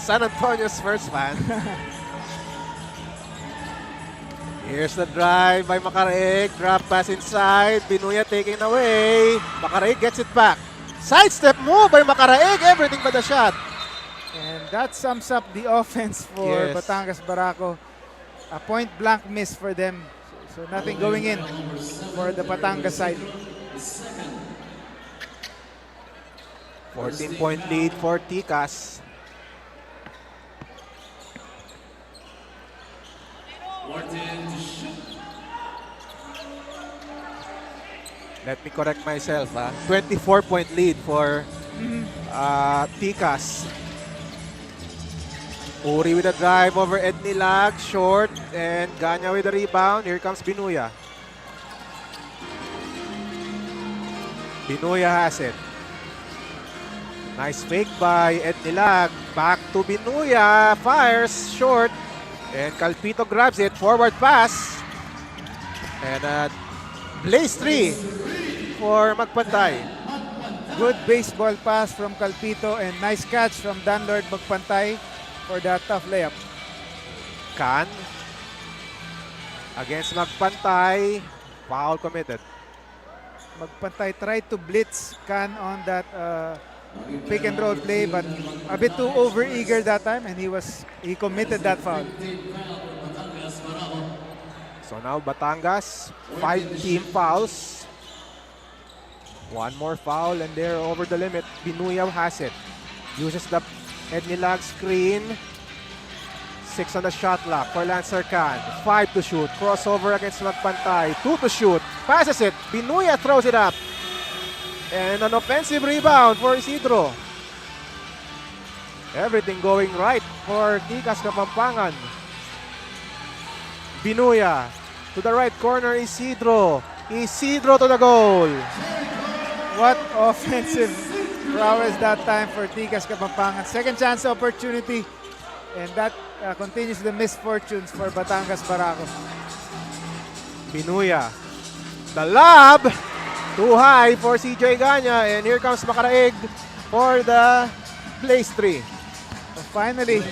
San Antonio's first fan. Here's the drive by Makaraig. Drop pass inside. Pinuya taking away. Makaraig gets it back. Sidestep move by Makaraig. Everything but the shot. And that sums up the offense for Batangas Barako. A point blank miss for them. So nothing going in for the Batangas side. 14-point lead for Ticas. Let me correct myself. 24-point lead for Ticas. Uri with a drive over Ednilag. Short. And Ganya with a rebound. Here comes Binuya. Binuya has it. Nice fake by Ednilag. Back to Binuya. Fires. Short. And Calpito grabs it. Forward pass. And Blaze 3 for Magpantay. Good baseball pass from Calpito and nice catch from Danlord Magpantay for that tough layup. Can against Magpantay. Foul committed. Magpantay tried to blitz Can on that pick and roll play, but a bit too overeager that time, and he committed that foul. So now Batangas, 5 team fouls. One more foul and they're over the limit. Binuya has it. Uses the Ednilag screen. 6 on the shot clock for Lancer Can. 5 to shoot. Crossover against Magpantay. 2 to shoot. Passes it. Binuya throws it up. And an offensive rebound for Isidro. Everything going right for Ticas Kapampangan. Binuya to the right corner, Isidro. Isidro to the goal. What offensive prowess that time for Ticas Kapampangan. Second chance opportunity, and that continues the misfortunes for Batangas Barako. Binuya. The lob. Too high for CJ Ganya. And here comes Makaraig for the Blaze 3. So finally,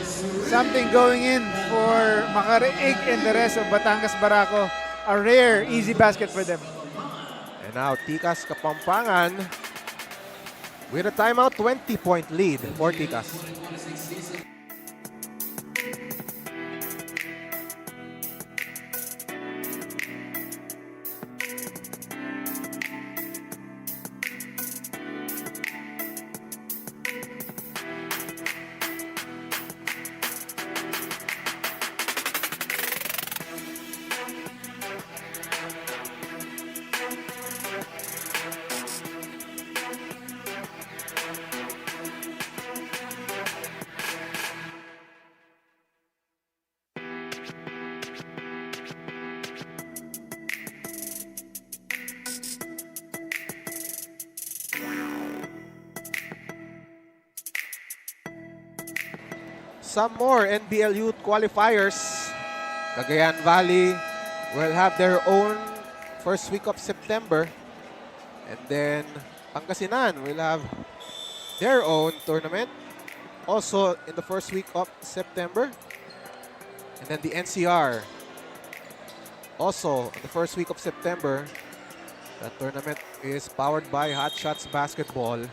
something going in for Makaraig and the rest of Batangas Barako. A rare, easy basket for them. And now Ticas Kapampangan with a timeout, 20-point lead for Ticas. some more NBL Youth qualifiers. Cagayan Valley will have their own first week of September. And then Pangasinan will have their own tournament also in the first week of September. And then the NCR also in the first week of September. That tournament is powered by Hot Shots Basketball.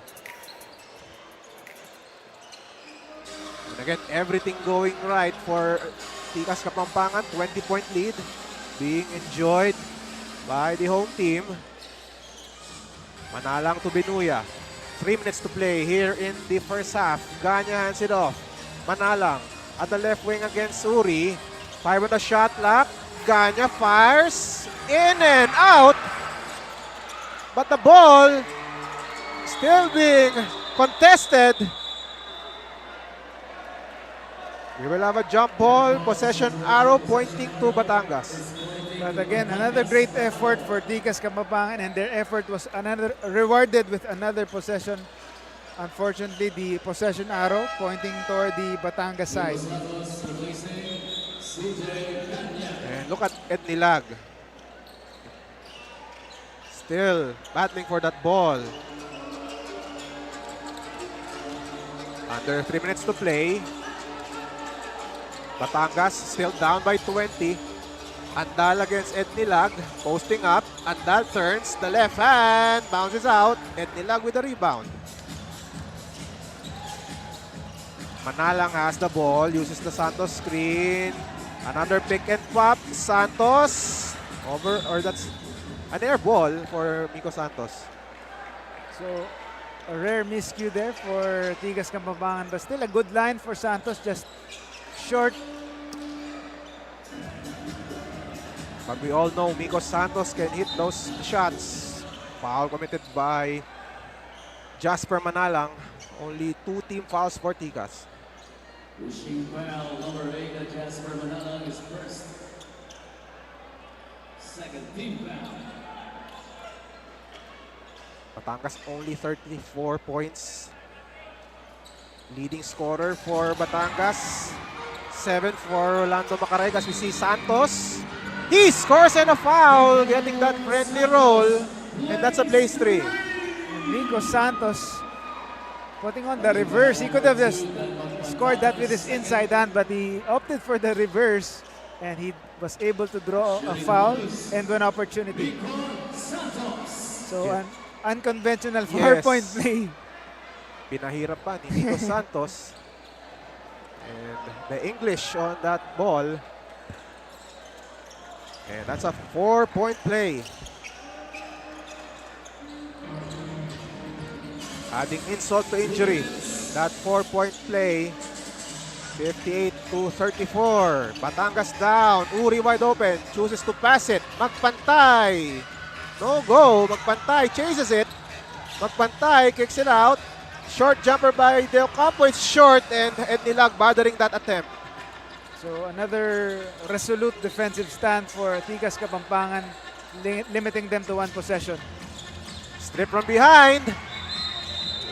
And again, everything going right for Tikas Kapampangan. 20-point lead being enjoyed by the home team. Manalang to Binuya. 3 minutes to play here in the first half. Ganya hands it off. Manalang at the left wing against Uri. 5 on the shot clock. Ganya fires in and out. But the ball still being contested. We will have a jump ball, possession arrow pointing to Batangas. But again, another great effort for Tikas Kapampangan, and their effort was rewarded with another possession. Unfortunately, the possession arrow pointing toward the Batangas side. And look at Ednilag. Still battling for that ball. Under 3 minutes to play. Batangas still down by 20. Andal against Ednilag, posting up. Andal turns the left hand, bounces out. Ednilag with the rebound. Manalang has the ball, uses the Santos screen. Another pick and pop. Santos over, or that's an air ball for Miko Santos. So, a rare miscue there for Tigas Kapampangan, but still a good line for Santos, just short. But we all know Miko Santos can hit those shots. Foul committed by Jasper Manalang. Only 2 team fouls for Tigas. Pushing foul number 8 Jasper Manalang is first. Second team foul. Batangas only 34 points. Leading scorer for Batangas. 7 for Rolando Macaregas. We see Santos. He scores and a foul, getting that friendly roll. And that's a place 3. Nico Santos putting on the reverse. He could have just scored that with his inside hand, but he opted for the reverse. And he was able to draw a foul and an opportunity. So an unconventional 4-point play. Pinahirap pa ni Nico Santos. And the English on that ball. And that's a 4-point play. Adding insult to injury. That 4-point play. 58-34. Batangas down. Uri wide open. Chooses to pass it. Magpantay. No go. Magpantay chases it. Magpantay kicks it out. Short jumper by Del Campo. It's short, and Ednilag bothering that attempt. So another resolute defensive stand for Tigas Kapampangan, limiting them to 1 possession. Strip from behind.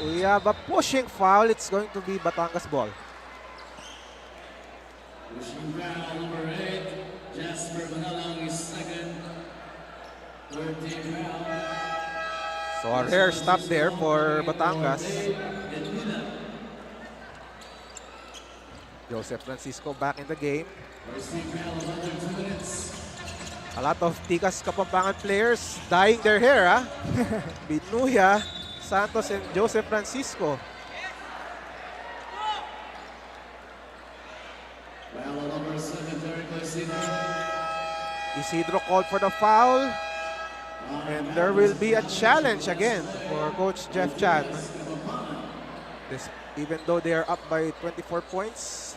We have a pushing foul. It's going to be Batangas ball. Pushing foul number 8 Jasper Manalang is second. Third team foul. So a rare stop there for Batangas. Joseph Francisco back in the game. A lot of Tikas Kapampangan players dyeing their hair, huh? Binuya, Santos, and Joseph Francisco. Isidro called for the foul. And there will be a challenge again for Coach Jeff Chan. Even though they are up by 24 points,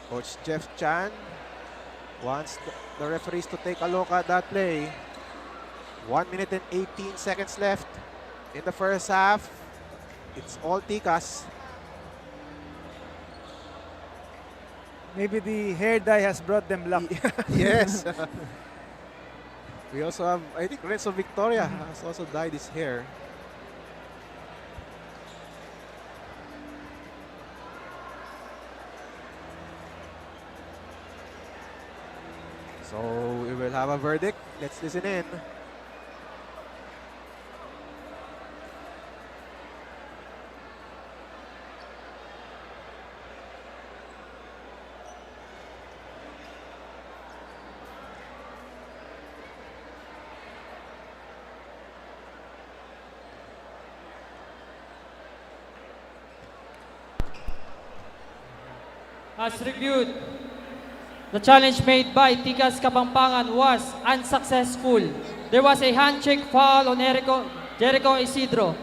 Coach Jeff Chan wants the referees to take a look at that play. 1 minute and 18 seconds left in the first half. It's all Tikas. Maybe the hair dye has brought them luck. Yes. We also have, I think Renzo Victoria has also dyed his hair. So we will have a verdict. Let's listen in. As reviewed, the challenge made by Tikas Kapampangan was unsuccessful. There was a handshake foul on Jericho Isidro.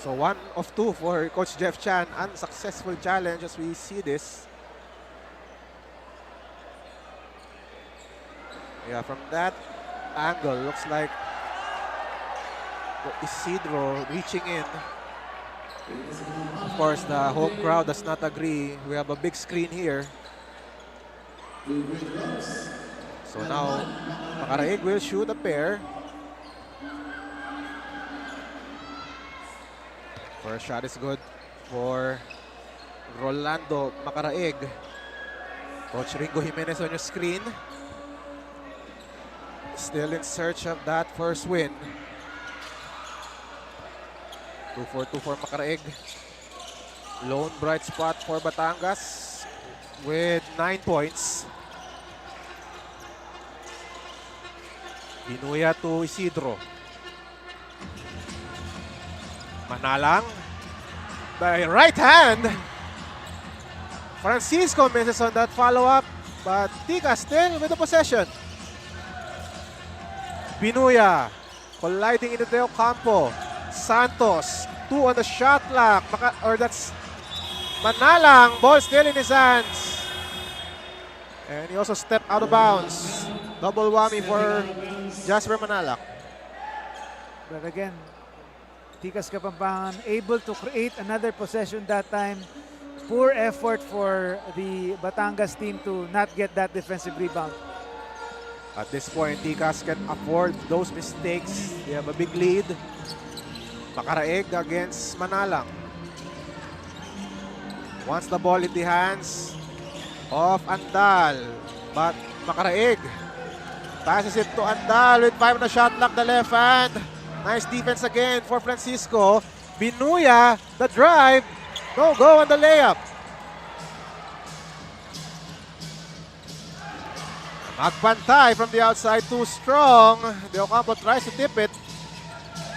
So 1 of 2 for Coach Jeff Chan. Unsuccessful challenge as we see this. Yeah, from that angle, looks like Isidro reaching in. Of course, the home crowd does not agree. We have a big screen here. So now, Makaraig will shoot a pair. First shot is good for Rolando Makaraig. Coach Ringo Jimenez on your screen. Still in search of that first win. 2-4 Makaraig. Lone bright spot for Batangas with 9 points. Binuya to Isidro. Manalang by right hand. Francisco misses on that follow-up, but Tika still with the possession. Binuya colliding into Teo Campo. Santos, 2 on the shot clock. That's Manalang, ball still in his hands. And he also stepped out of bounds. Double whammy for Jasper Manalang. But again, Tikas Kapampangan able to create another possession that time. Poor effort for the Batangas team to not get that defensive rebound. At this point, Tikas can afford those mistakes. They have a big lead. Makaraig against Manalang. Wants the ball in the hands of Andal. But Makaraig passes it to Andal with 5 on the shot clock, the left hand. Nice defense again for Francisco. Binuya, the drive. No go on the layup. Magpantay from the outside, too strong. De Ocampo tries to tip it.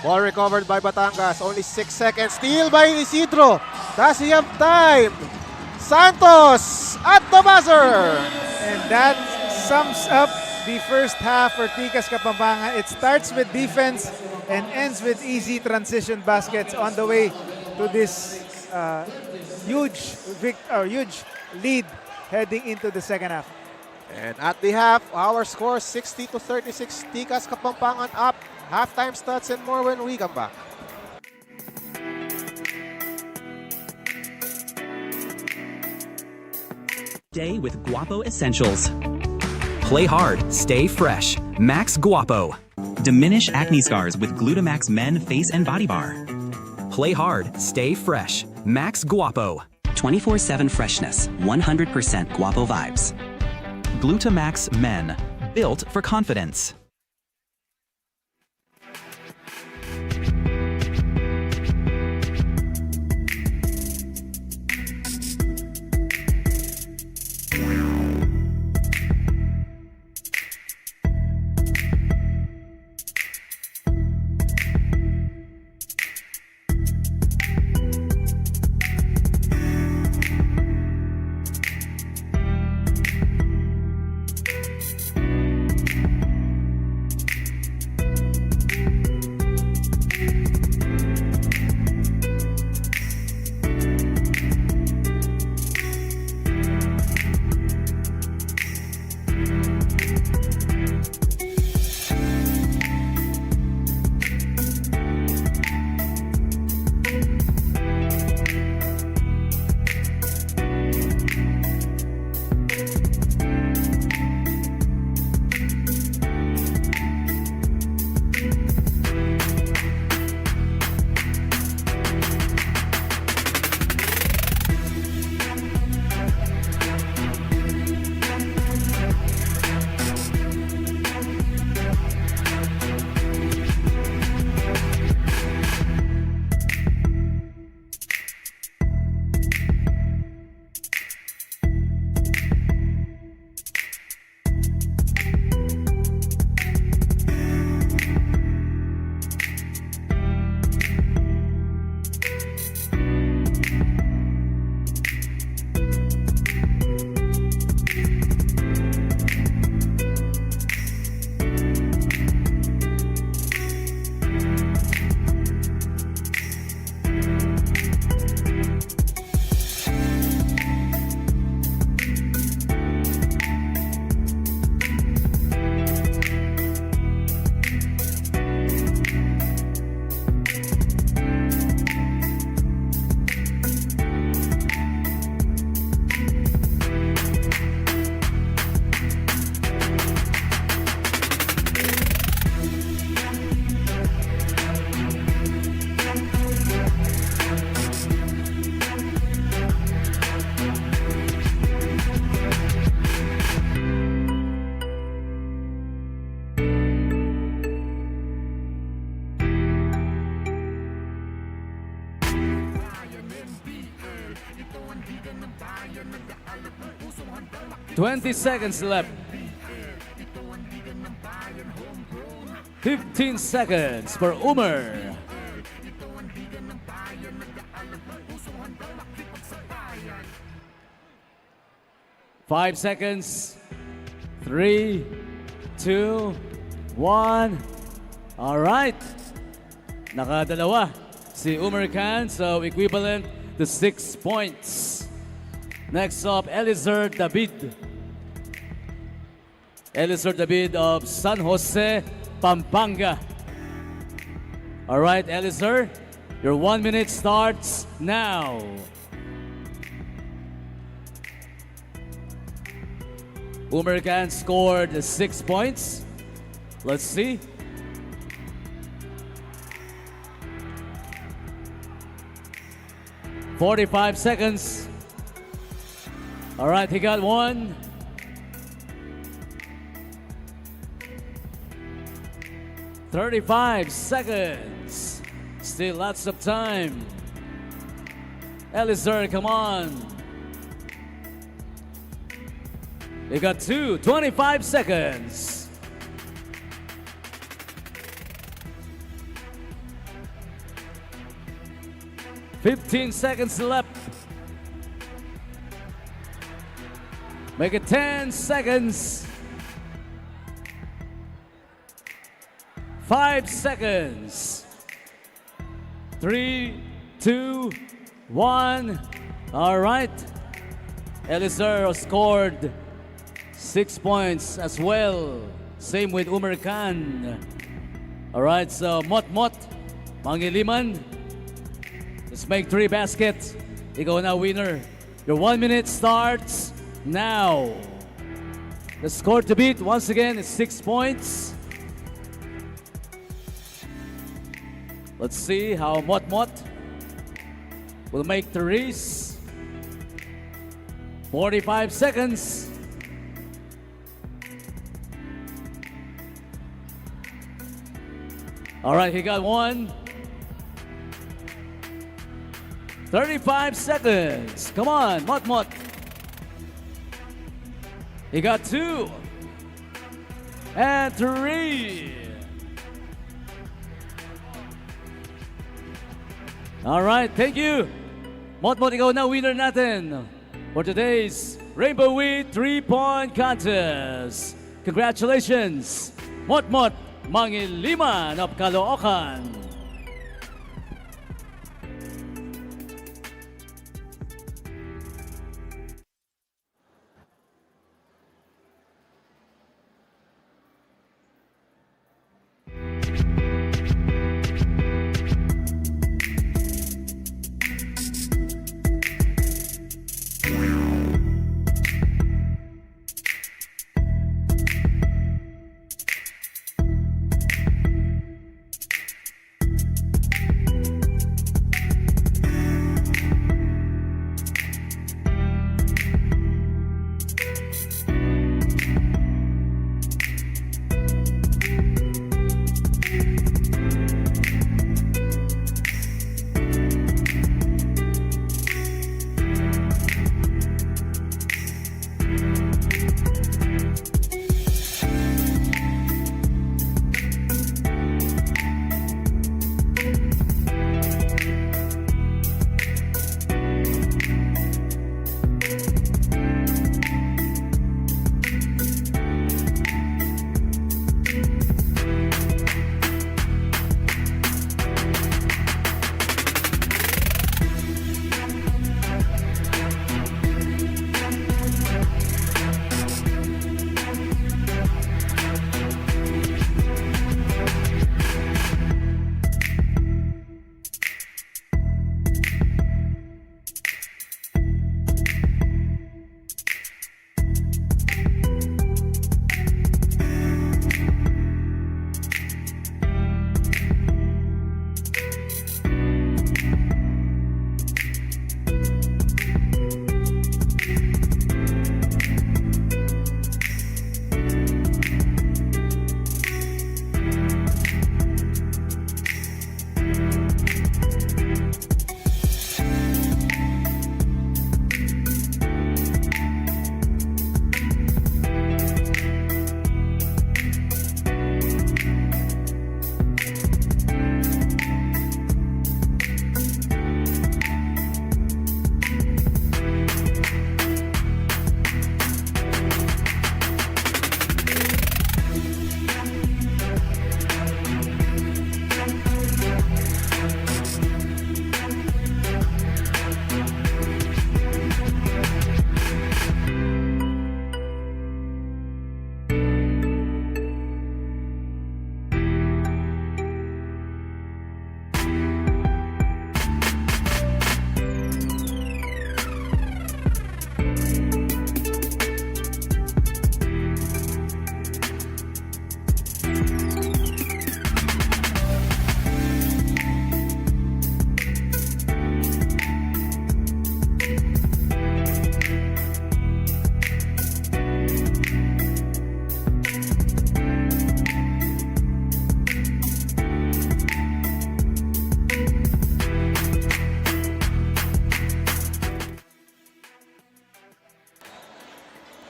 Ball recovered by Batangas. Only 6 seconds. Steal by Isidro. Does he have time? Santos at the buzzer. And that sums up the first half for Tikas Kapampangan. It starts with defense and ends with easy transition baskets on the way to this huge lead heading into the second half. And at the half, our score 60-36. Tikas Kapampangan up. Halftime stats and more when we come back. Day with Guapo Essentials. Play hard, stay fresh. Max Guapo. Diminish acne scars with Glutamax Men Face and Body Bar. Play hard, stay fresh. Max Guapo. 24/7 freshness, 100% Guapo vibes. Glutamax Men, built for confidence. sandigan ng bayan, nag-aalab ng pusong handang makipagsabayan. 20 seconds left. Ito ang liga ng bayan, homegrown. 15 seconds for Umer. Ito ang liga ng bayan, nag-aalab ng pusong handang makipagsabayan. 5 seconds. 3, 2, 1. All right. Nakadalawa si Umer Khan, so equivalent to 6 points. Next up, Eliezer David. Eliezer David of San Jose, Pampanga. All right, Eliezer, your 1 minute starts now. Umer Khan scored 6 points. Let's see. "45 seconds. All right, he got one. "35 seconds. Still lots of time. Eliezer, come on. He got two. 25 seconds. "15 seconds left. Make it 10 seconds. 5 seconds. 3, 2, 1. All right. Eliezer scored 6 points as well. Same with Umer Khan. All right, so Mot Mangiliman. Let's make 3 baskets. Ikaw na winner. Your 1 minute starts now. The score to beat once again is 6 points. Let's see how Mot will make threes. 45 seconds. All right, he got one. 35 seconds. Come on, Mot. He got 2. And 3. All right, thank you. Mot, ikaw na winner natin for today's Rainbow Weed 3-point contest. Congratulations, Mot Mangiliman of Caloocan.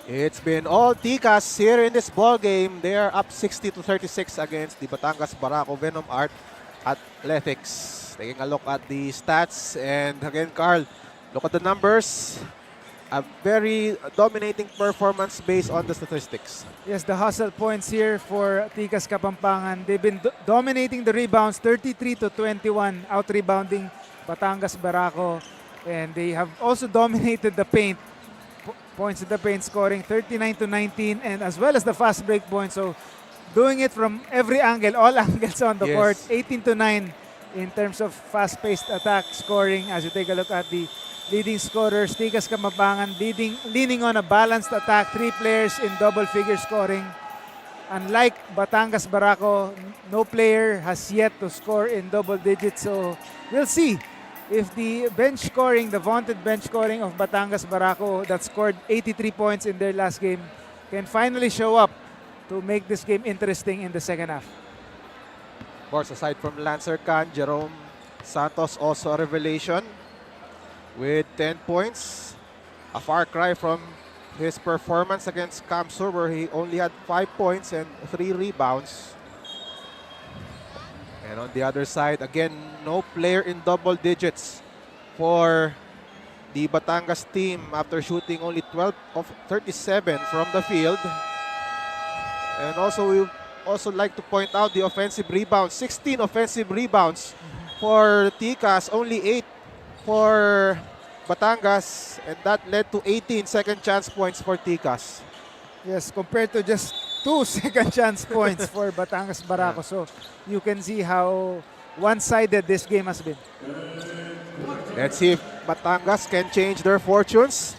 It's been all Ticas here in this ball game. They are up 60-36 against the Batangas Barako Venom Art Athletics. Taking a look at the stats, and again, Carl, look at the numbers. A very dominating performance based on the statistics. Yes, the hustle points here for Ticas Kapampangan. They've been dominating the rebounds, 33-21, out-rebounding Batangas Barako. And they have also dominated the paint. Points in the paint, scoring 39-19, and as well as the fast break points. So doing it from every angle, all angles on the court. 18-9 in terms of fast-paced attack scoring. As you take a look at the leading scorers, Ticas Kapampangan leaning on a balanced attack, 3 players in double-figure scoring. Unlike Batangas Barako, no player has yet to score in double digits. So we'll see if the bench scoring, the vaunted bench scoring of Batangas Barako that scored 83 points in their last game can finally show up to make this game interesting in the second half. Of course, aside from Lancer Khan, Jerome Santos also a revelation with 10 points. A far cry from his performance against Kamsur, where he only had 5 points and 3 rebounds. And on the other side, again, no player in double digits for the Batangas team after shooting only 12 of 37 from the field. And also, we also like to point out the offensive rebounds. 16 offensive rebounds for Ticas, only 8 for Batangas, and that led to 18 second chance points for Ticas. Yes, compared to just 2 second chance points for Batangas Barako. So you can see how one-sided this game has been. Let's see if Batangas can change their fortunes.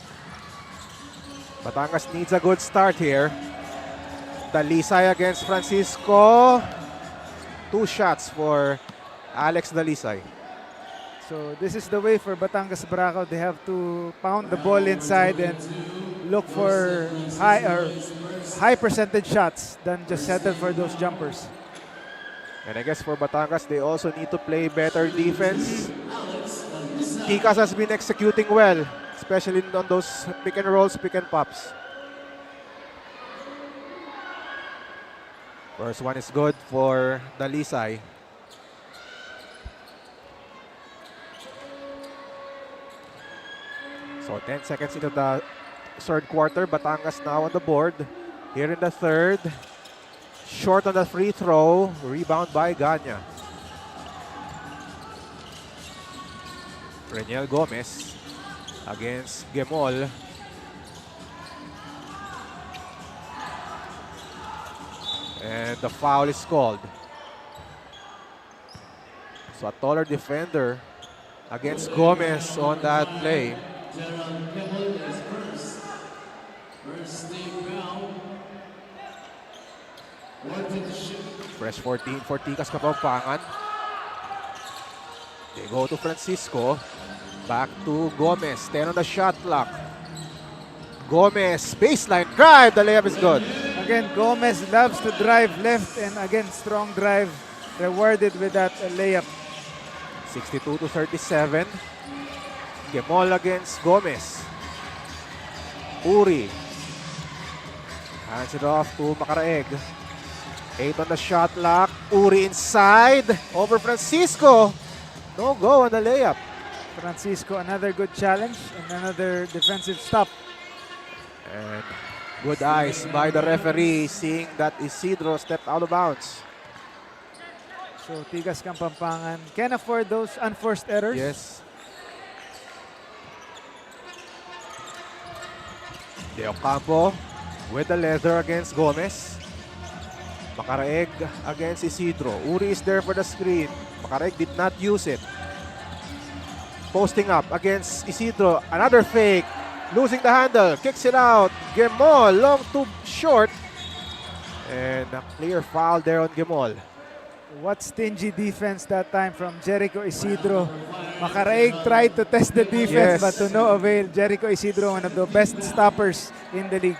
Batangas needs a good start here. Dalisay against Francisco. 2 shots for Alex Dalisay. So this is the way for Batangas Barako. They have to pound the ball inside and look for high percentage shots than just settle for those jumpers. And I guess for Batangas, they also need to play better defense. Ticas has been executing well, especially on those pick and rolls, pick and pops. First one is good for Dalisay. So 10 seconds into the third quarter, Batangas now on the board. Here in the third, short on the free throw, rebound by Ganya. Reniel Gomez against Gemol. And the foul is called. So a taller defender against Gomez on that play. Fresh 14 for Ticas Kapampangan. They go to Francisco. Back to Gomez. 10 on the shot clock. Gomez, baseline drive. The layup is good. Again, Gomez loves to drive left, and again, strong drive rewarded with that layup. 62-37. Gemol against Gomez. Uri. Hands it off to Macaraeg. 8 on the shot clock. Uri inside. Over Francisco. No go on the layup. Francisco, another good challenge and another defensive stop. And good eyes by the referee, seeing that Isidro stepped out of bounds. So Ticas Kapampangan can afford those unforced errors. Yes. De Ocampo with the leather against Gomez. Macaraeg against Isidro. Uri is there for the screen. Macaraeg did not use it. Posting up against Isidro. Another fake. losing the handle, kicks it out. Gemol, long to short. And a clear foul there on Gemol. What stingy defense that time from Jericho Isidro. Macaraig tried to test the defense, Yes. but to no avail. Jericho Isidro, one of the best stoppers in the league.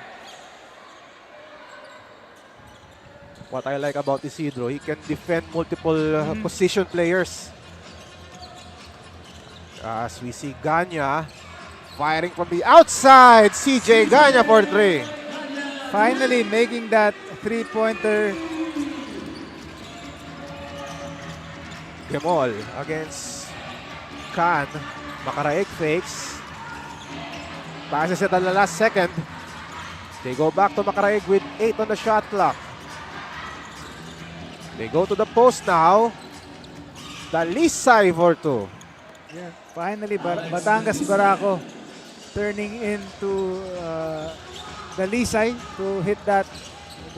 What I like about Isidro, he can defend multiple position players. As we see Ganya firing from the outside. CJ Ganya for 3. Finally making that three-pointer. Gemol against Khan. Macaraig fakes. Passes it at the last second. They go back to Macaraig with 8 on the shot clock. They go to the post now. Dalisay for 2. Yeah, finally, Batangas Barako turning into Dalisay to hit that.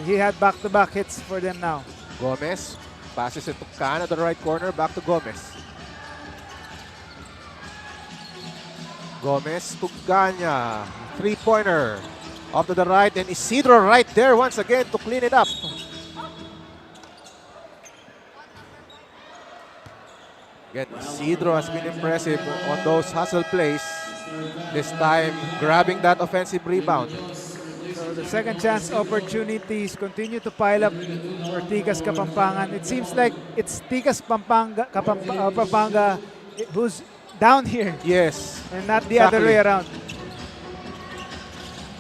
He had back-to-back hits for them now. Gomez passes it to Khan at the right corner. Back to Gomez. Gomez to Ganya. Three-pointer. Off to the right. And Isidro right there once again to clean it up. Again, Isidro has been impressive on those hustle plays. This time, grabbing that offensive rebound. So the second chance opportunities continue to pile up for Tikas Kapampangan. It seems like it's Tikas Pampanga who's down here Yes. and not the other way around.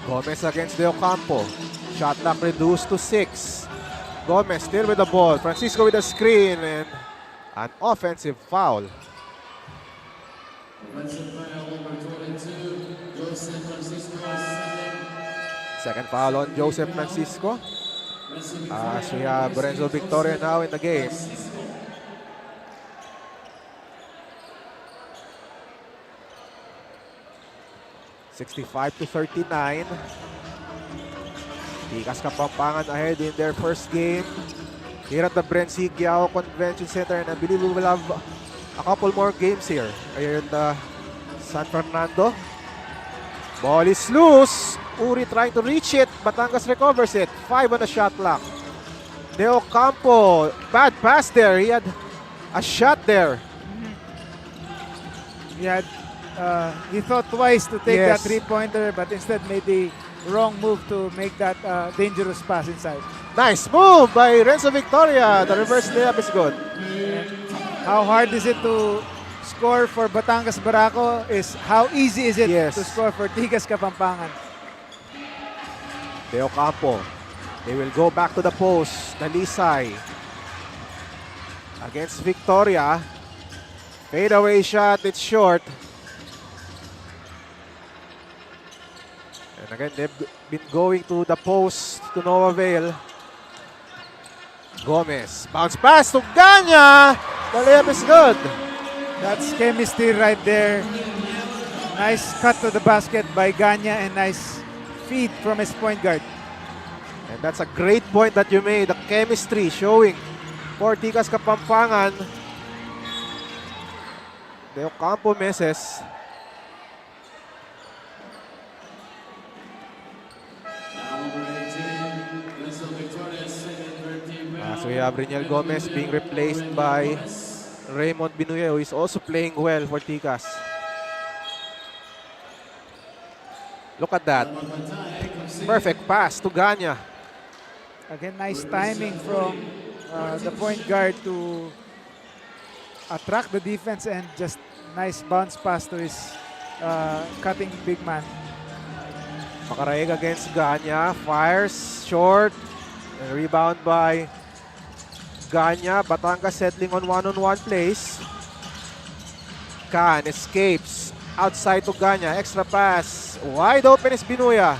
Gomez against De Ocampo. Shot clock reduced to 6. Gomez still with the ball. Francisco with the screen and an offensive foul. Second foul on Joseph Francisco. As we have Renzo Victoria now in the game. (65-39). Tikas Kapampangan ahead in their first game here at the Bren Guiao Convention Center, and I believe we will have a couple more games here in the San Fernando. Ball is loose. Uri trying to reach it. Batangas recovers it. 5 on the shot clock. De Ocampo, bad pass there. He had a shot there. He thought twice to take that Yes. three-pointer, but instead made the wrong move to make that dangerous pass inside. Nice move by Renzo Victoria. The reverse layup is good. How hard is it to score for Batangas Barako is how easy is it Yes. to score for Tikas Kapampangan. De Ocampo. They will go back to the post. Dalisay against Victoria. Fadeaway shot. It's short. And again, they've been going to the post to no avail. Gomez. Bounce pass to Ganya. The layup is good. That's chemistry right there. Nice cut to the basket by Ganya and nice feed from his point guard. And that's a great point that you made. The chemistry showing for Tikas Kapampangan. De Ocampo misses. So we have Reniel Gomez being replaced by Raymond Binuye, who is also playing well for Tikas. Look at that. Perfect pass to Ganya. Again, nice timing from the point guard to attract the defense and just nice bounce pass to his cutting big man. Macaraig against Ganya. Fires short. And rebound by Ganya. Batangas settling on one-on-one plays. Khan escapes. Outside to Ganya. Extra pass. Wide open is Binuya.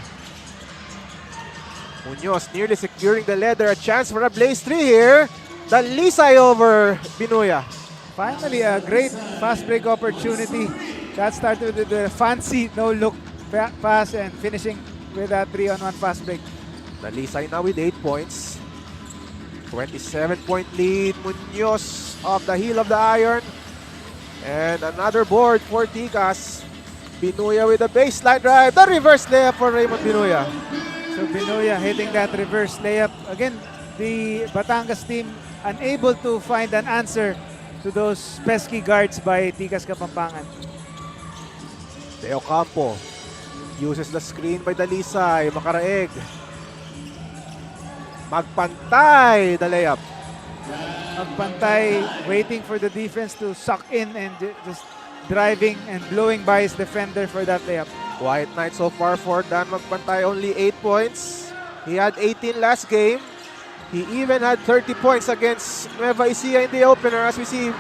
Munoz nearly securing the leather. A chance for a blaze 3 here. Dalisay over Binuya. Finally, a great fast break opportunity. That started with the fancy no-look pass and finishing with a 3-on-1 fast break. Dalisay now with 8 points. 27-point lead. Munoz off the heel of the iron. And another board for Tikas. Binuya with a baseline drive. The reverse layup for Raymond Binuya. So Binuya hitting that reverse layup. Again, the Batangas team unable to find an answer to those pesky guards by Tikas Kapampangan. Teo Campo uses the screen by Dalisay. Makaraeg. Magpantay the layup. Magpantay, waiting for the defense to suck in and just driving and blowing by his defender for that layup. Quiet night so far for Dan Magpantay. Only 8 points. He had 18 last game. He even had 30 points against Nueva Ecija in the opener, as we see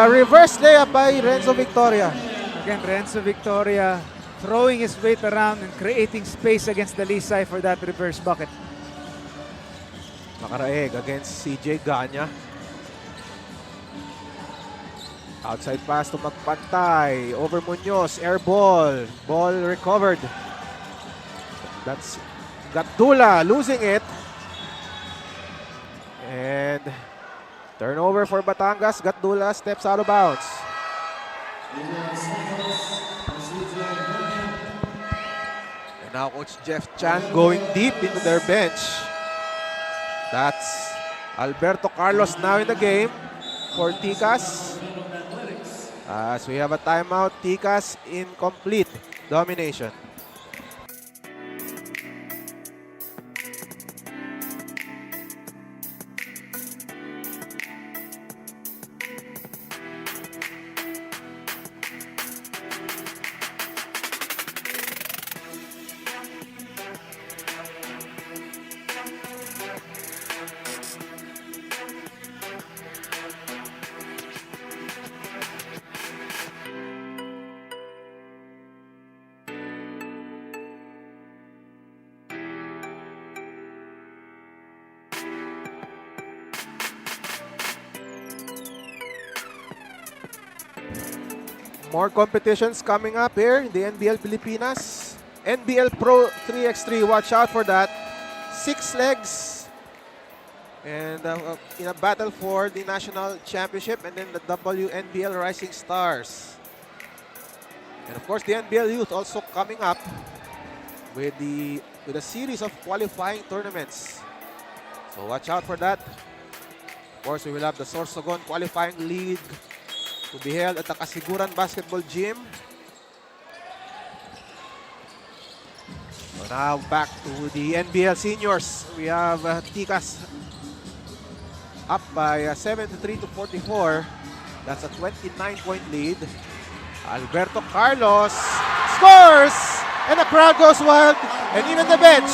reverse layup by Renzo Victoria. Again, Renzo Victoria throwing his weight around and creating space against Dalisay for that reverse bucket. Makaraeg against CJ Ganya. Outside pass to Magpantay. Over Munoz. Air ball. Ball recovered. That's Gatdula losing it. And turnover for Batangas. Gatdula steps out of bounds. And now Coach Jeff Chan going deep into their bench. That's Alberto Carlos now in the game for Tikas. As we have a timeout, Tikas in complete domination. More competitions coming up here in the NBL Pilipinas. NBL Pro 3x3, watch out for that. 6 legs. And in a battle for the national championship, and then the WNBL Rising Stars. And of course, the NBL Youth also coming up with a series of qualifying tournaments. So watch out for that. Of course, we will have the Sorsogon Qualifying League to be held at the Kasiguran Basketball Gym. So now back to the NBL Seniors. We have Tikas up by 73 to 44. That's a 29-point lead. Alberto Carlos scores! And the crowd goes wild. And even the bench.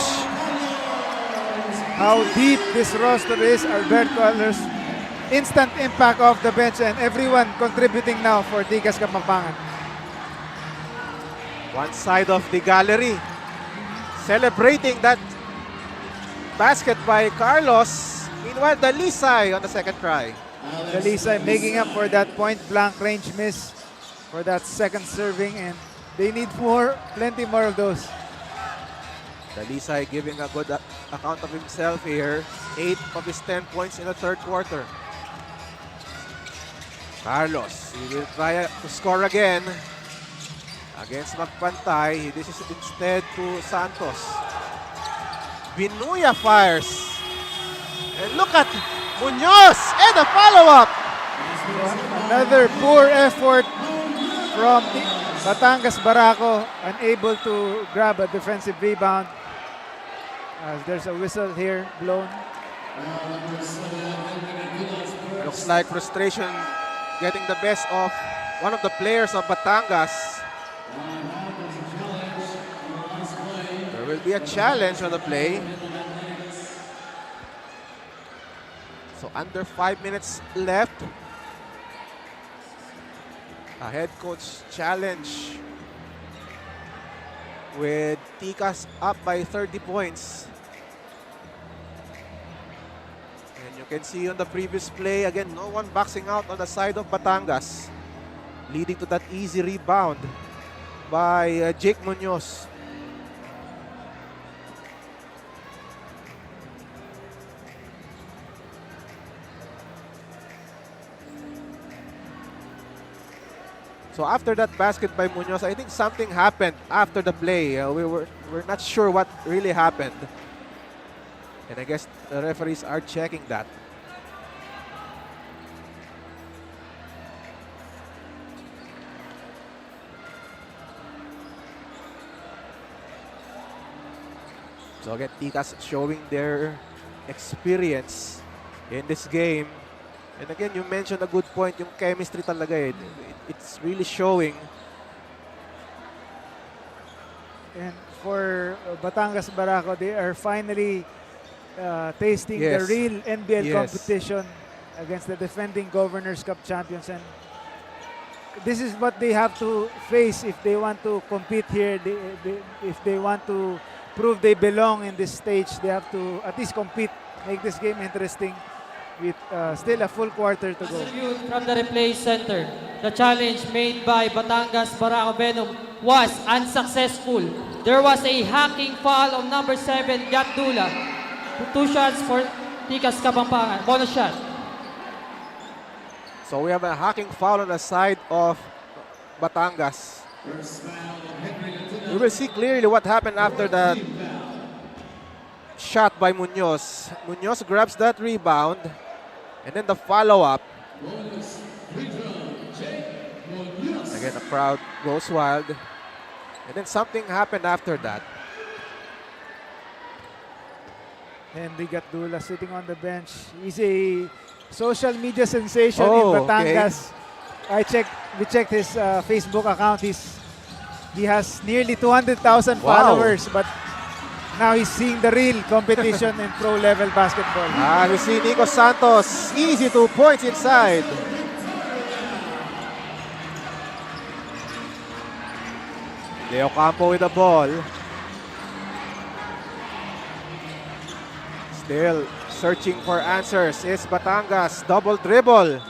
How deep this roster is. Alberto Carlos, instant impact off the bench, and everyone contributing now for Tikas Kapampangan. One side of the gallery celebrating that basket by Carlos. Meanwhile, Dalisay on the second try. Dalisay making up for that point blank range miss for that second serving, and they need more, plenty more of those. Dalisay giving a good account of himself here. 8 of his 10 points in the third quarter. Carlos, he will try to score again against Magpantay. This is instead to Santos. Binuya fires. And look at Munoz and a follow-up. Another poor effort from Batangas Barako, unable to grab a defensive rebound. As there's a whistle here blown. Looks like frustration getting the best of one of the players of Batangas. There will be a challenge on the play. So under 5 minutes left. A head coach challenge with Tikas up by 30 points. And you can see on the previous play, again, no one boxing out on the side of Batangas, leading to that easy rebound by Jake Munoz. So after that basket by Munoz, I think something happened after the play. We're not sure what really happened. And I guess the referees are checking that. So again, Ticas showing their experience in this game. And again, you mentioned a good point, yung chemistry talaga eh. It's really showing. And for Batangas Barako, they are finally tasting the Yes. real NBL Yes. competition against the defending Governors Cup champions. And this is what they have to face if they want to compete here. If they want to prove they belong in this stage, they have to at least compete, make this game interesting with still a full quarter to go. Tribute from the replay center. The challenge made by Batangas Barako Venom was unsuccessful. There was a hacking foul on number 7, Gatdula. 2 shots for Ticas Kapampangan. Bonus shot. So we have a hacking foul on the side of Batangas. We will see clearly what happened after that shot by Munoz. Munoz grabs that rebound, and then the follow-up. Again, the crowd goes wild. And then something happened after that. Henry Gatdula sitting on the bench. He's a social media sensation in Oh, Batangas. We checked his Facebook account. He has nearly 200,000 Wow. followers, but now he's seeing the real competition in pro-level basketball. We see Nico Santos. Easy 2 points inside. Leo Campo with the ball. Still searching for answers is Batangas. Double dribble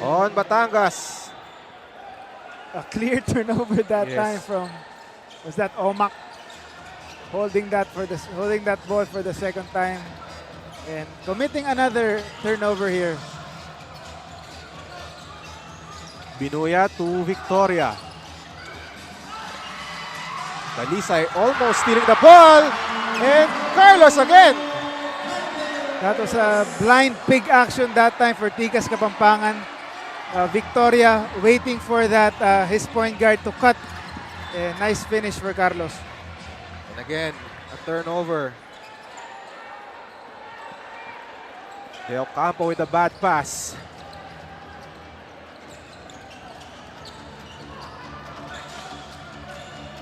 on Batangas. A clear turnover that Yes. time from, was that Omak holding that ball for the second time and committing another turnover here. Binuya to Victoria. Talisay almost stealing the ball. And Carlos again. That was a blind pig action that time for Ticas Kapampangan. Victoria waiting for that his point guard to cut. Nice finish for Carlos. And again, a turnover. Leo Campo with a bad pass.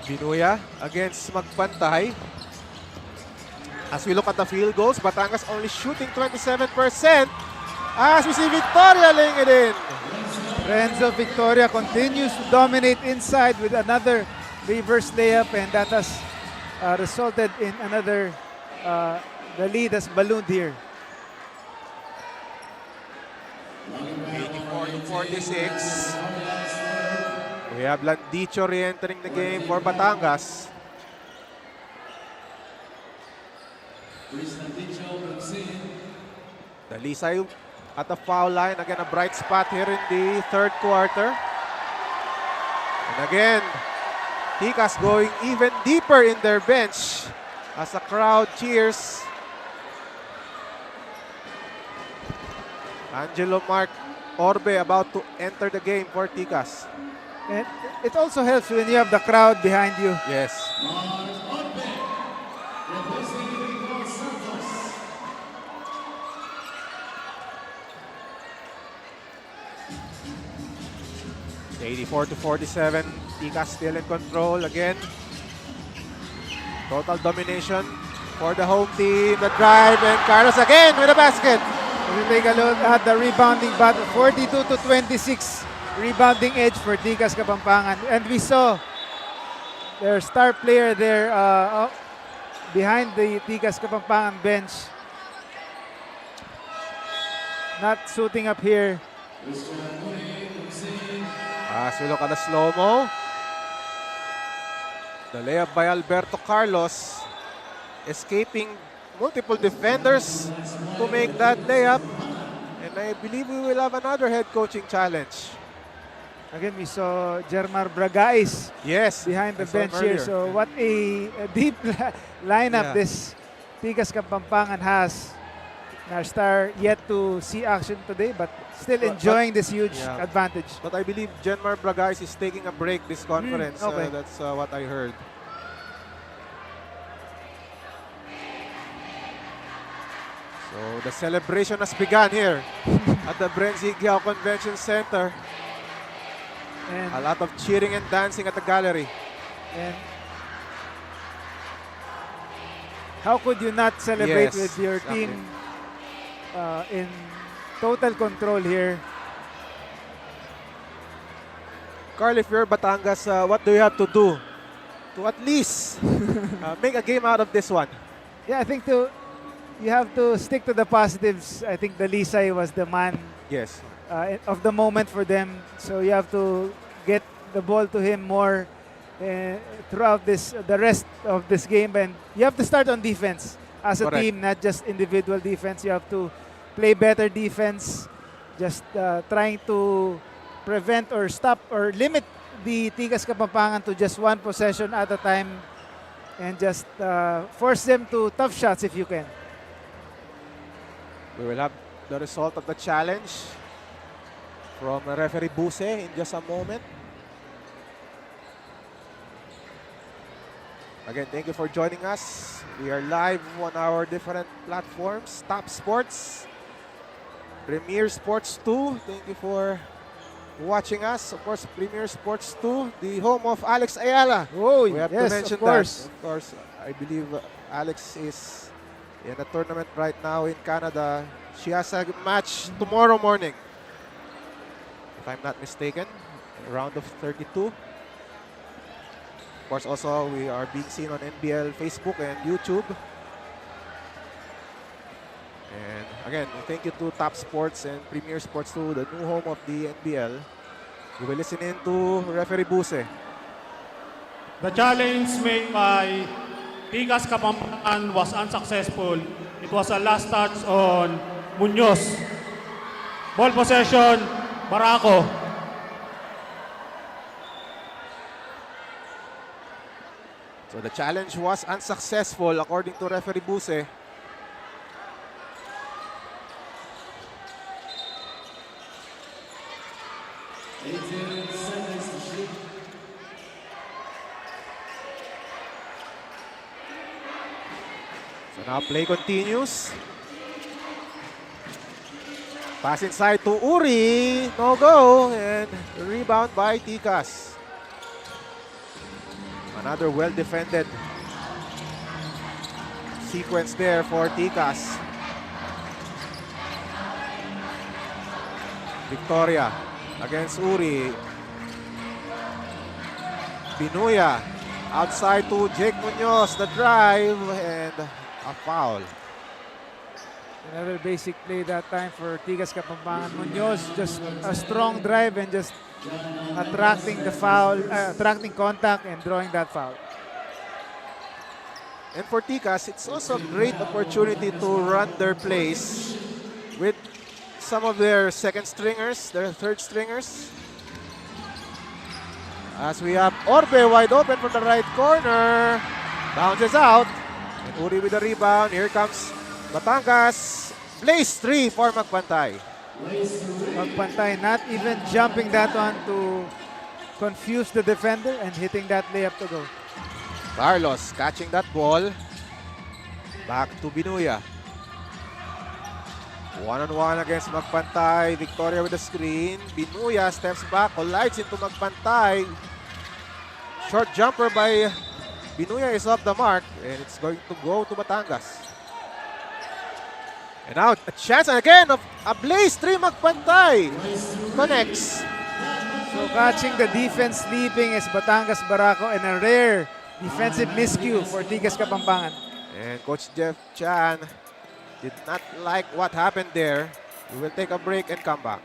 Binuya against Magpantay. As we look at the field goals, Batangas only shooting 27%. As we see Victoria laying it in. Renzo Victoria continues to dominate inside with another reverse layup, and that has resulted in another, the lead has ballooned here. 84 to 46. We have Landicho re-entering the game for Batangas. Dalisay at the foul line. Again, a bright spot here in the third quarter. And again, Ticas going even deeper in their bench as the crowd cheers. Angelo Mark Orbe about to enter the game for Ticas. And it also helps when you have the crowd behind you. Yes. It's 84 to 47. Ticas still in control again. Total domination for the home team. The drive and Carlos again with a basket. We take a look at the rebounding battle. 42 to 26 rebounding edge for Ticas Kapampangan. And we saw their star player there behind the Ticas Kapampangan bench. Not suiting up here. As we look at the slow-mo. The layup by Alberto Carlos. Escaping multiple defenders to make that layup. And I believe we will have another head coaching challenge. Again, we saw Jermar Bragais Yes. behind the I saw him bench here. earlier. So what a deep lineup Yeah. this Tikas Kapampangan has. Our star yet to see action today, but still enjoying this huge yeah. advantage. But I believe Jenmar Bragais is taking a break this conference. Okay. That's what I heard. So the celebration has begun here at the Bren Guiao Convention Center. And, A lot of cheering and dancing at the gallery. and how could you not celebrate Yes, with your exactly. team in total control here? Carl, if you're Batangas, what do you have to do to at least make a game out of this one? Yeah, I think you have to stick to the positives. I think the Lisay was the man Yes. of the moment for them. So you have to get the ball to him more throughout the rest of this game. And you have to start on defense as a Correct. team, not just individual defense. You have to play better defense, just trying to prevent or stop or limit the Tikas Kapampangan to just one possession at a time and just force them to tough shots if you can. We will have the result of the challenge from referee Buse in just a moment. Again, thank you for joining us. We are live on our different platforms. Top Sports, Premier Sports 2. Thank you for watching us. Of course, Premier Sports 2, the home of Alex Ayala. Oh, We have to yes, mention of course. that. Of course, I believe Alex is in a tournament right now in Canada. She has a match tomorrow morning, if I'm not mistaken, round of 32. Of course, also we are being seen on NBL Facebook and YouTube. And again, thank you to Top Sports and Premier Sports 2, the new home of the NBL. We will listen in to referee Buse. The challenge made by Tikas Kapampangan was unsuccessful. It was a last touch on Munoz. Ball possession, Barako. So the challenge was unsuccessful according to referee Buse. So now play continues. Pass inside to Uri. No go. And rebound by Tikas. Another well-defended sequence there for Tikas. Victoria against Uri. Binuya outside to Jake Munoz. The drive and a foul. Another basic play that time for Tigas Kapampangan. Munoz, just a strong drive and just attracting the foul, attracting contact and drawing that foul. And for Tikas, it's also a great opportunity to run their plays with some of their second stringers, their third stringers. As we have Orbe wide open from the right corner. Bounces out. And Uri with the rebound. Here comes Batangas. Blaze 3 for Magpantay. Magpantay not even jumping that one to confuse the defender and hitting that layup to go. Carlos catching that ball. Back to Binuya. One-on-one against Magpantay. Victoria with the screen. Binuya steps back, collides into Magpantay. Short jumper by Binuya is off the mark, and it's going to go to Batangas. And now a chance again of a Blaze 3 Magpantay. Connects. So catching the defense sleeping is Batangas Barako and a rare defensive miscue for Tigas Kapampangan. And Coach Jeff Chan did not like what happened there. We will take a break and come back.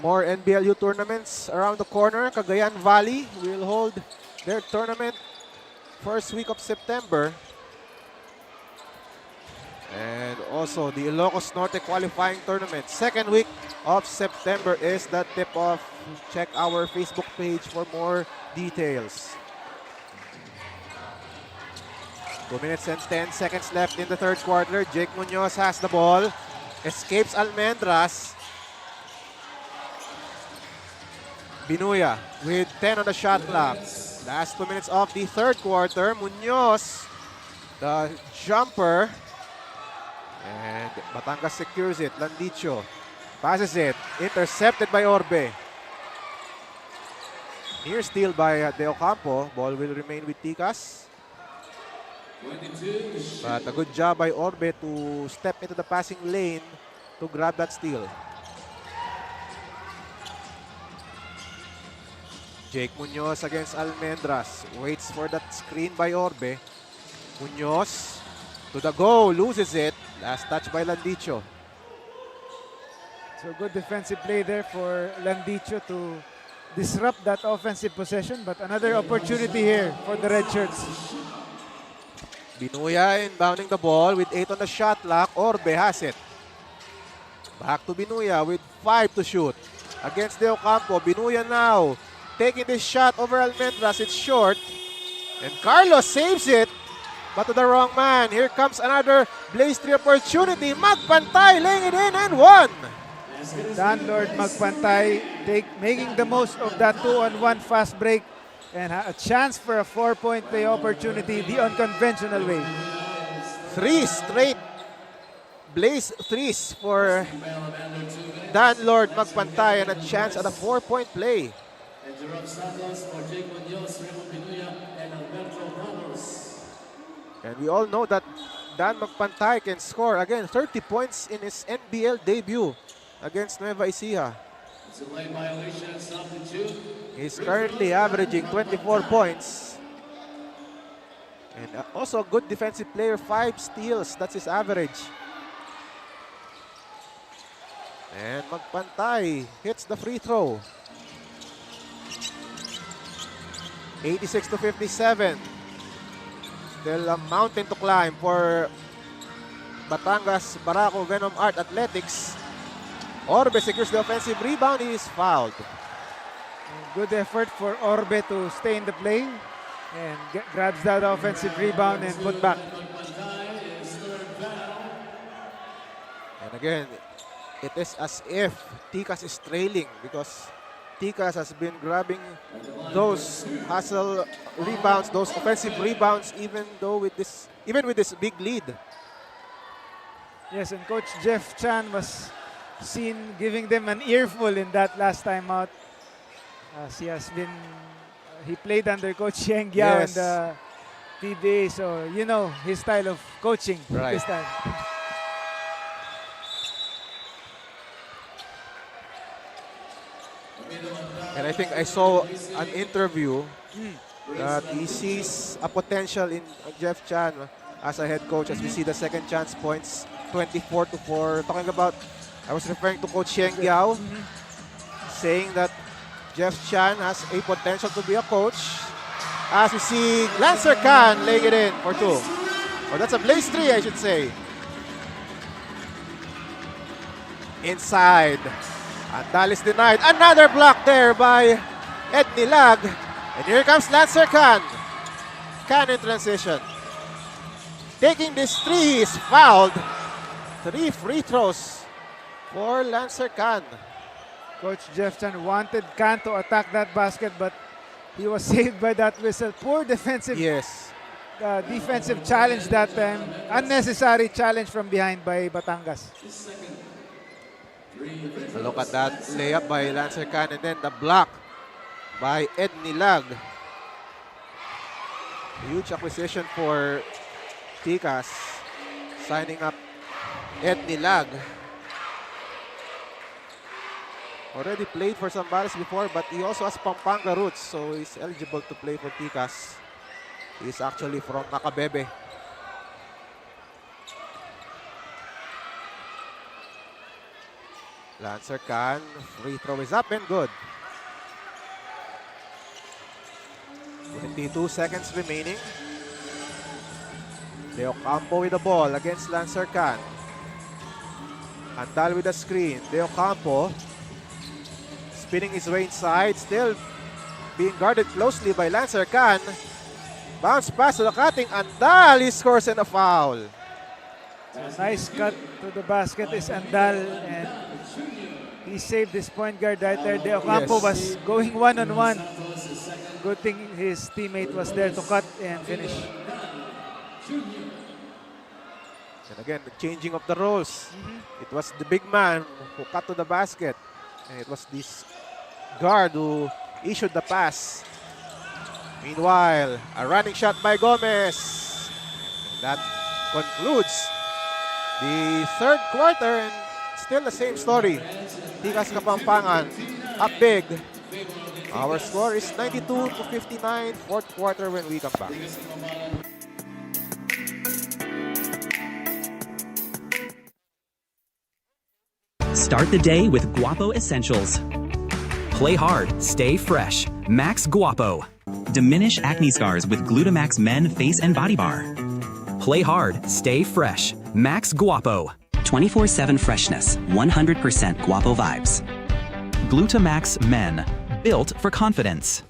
More NBLU tournaments around the corner. Cagayan Valley will hold their tournament first week of September. And also the Ilocos Norte qualifying tournament. Second week of September is the tip-off. Check our Facebook page for more details. 2 minutes and 10 seconds left in the third quarter. Jake Munoz has the ball. Escapes Almendras. Binuya with 10 on the shot clock. Last 2 minutes of the third quarter. Munoz, the jumper. And Batangas secures it. Landicho passes it. Intercepted by Orbe. Near steal by De Ocampo. Ball will remain with Ticas. But a good job by Orbe to step into the passing lane to grab that steal. Jake Munoz against Almendras. Waits for that screen by Orbe. Munoz to the goal. Loses it. Last touch by Landicho. So good defensive play there for Landicho to disrupt that offensive possession. But another opportunity here for the Red Shirts. Binuya inbounding the ball with 8 on the shot clock. Orbe has it. Back to Binuya with 5 to shoot. Against De Ocampo. Binuya now taking this shot over Almendras. It's short. And Carlos saves it. But to the wrong man. Here comes another Blaze 3 opportunity. Magpantay laying it in and one. Dan Lord Magpantay making the most of that 2-on-1 fast break. And a chance for a 4-point play opportunity the unconventional way. 3 straight Blaze threes for Dan Lord Magpantay and a chance at a 4-point play. And we all know that Dan Magpantay can score again 30 points in his NBL debut against Nueva Ecija. He's currently averaging 24 points. And also a good defensive player, 5 steals. That's his average. And Magpantay hits the free throw. 86-57. Still a mountain to climb for Batangas Barako Venom Art Athletics. Orbe secures the offensive rebound. He is fouled. Good effort for Orbe to stay in the play and grabs that offensive rebound and put back. And again, it is as if Ticas is trailing because Ticas has been grabbing those hustle rebounds, those offensive rebounds, even with this big lead. Yes, and Coach Jeff Chan was seen giving them an earful in that last time out. As he played under Coach Guiao Yes. in the PBA, so you know his style of coaching Right. this time. And I think I saw an interview that he sees a potential in Jeff Chan as a head coach as we see the second chance points 24-4. Talking about, I was referring to Coach Guiao, saying that Jeff Chan has a potential to be a coach. As we see Lancer Khan laying it in for 2. Or that's a Blaze 3, I should say. Inside. Andal is denied. Another block there by Ed Nilag. And here comes Lancer Khan. Khan in transition. Taking this 3, he is fouled. 3 free throws for Lancer Khan. Coach Jeff Chan wanted Khan to attack that basket, but he was saved by that whistle. Poor defensive defensive challenge that time. Unnecessary challenge from behind by Batangas. Look at that layup by Lancer Khan and then the block by Ed Nilag. Huge acquisition for Ticas, signing up Ed Nilag. Already played for Zambales before, but he also has Pampanga roots, so he's eligible to play for Ticas. He's actually from Nakabebe. Lancer Can, free throw is up and good. 22 seconds remaining. De Ocampo with the ball against Lancer Can. Andal with the screen. De Ocampo spinning his way inside, still being guarded closely by Lancer Can. Bounce pass to the cutting Andal. He scores and a foul. A nice cut to the basket is Andal, and he saved his point guard right there. De Ocampo was going one-on-one. Good thing his teammate was there to cut and finish. And again, the changing of the roles. It was the big man who cut to the basket. And it was this guard who issued the pass. Meanwhile, a running shot by Gomez. That concludes the third quarter, and still the same story. Tikas Kapampangan up big. Our score is 92-59, fourth quarter when we come back. Start the day with Guapo Essentials. Play hard, stay fresh. Max Guapo. Diminish acne scars with Glutamax Men Face and Body Bar. Play hard, stay fresh. Max Guapo. 24/7 freshness, 100% Guapo vibes. Glutamax Men, built for confidence.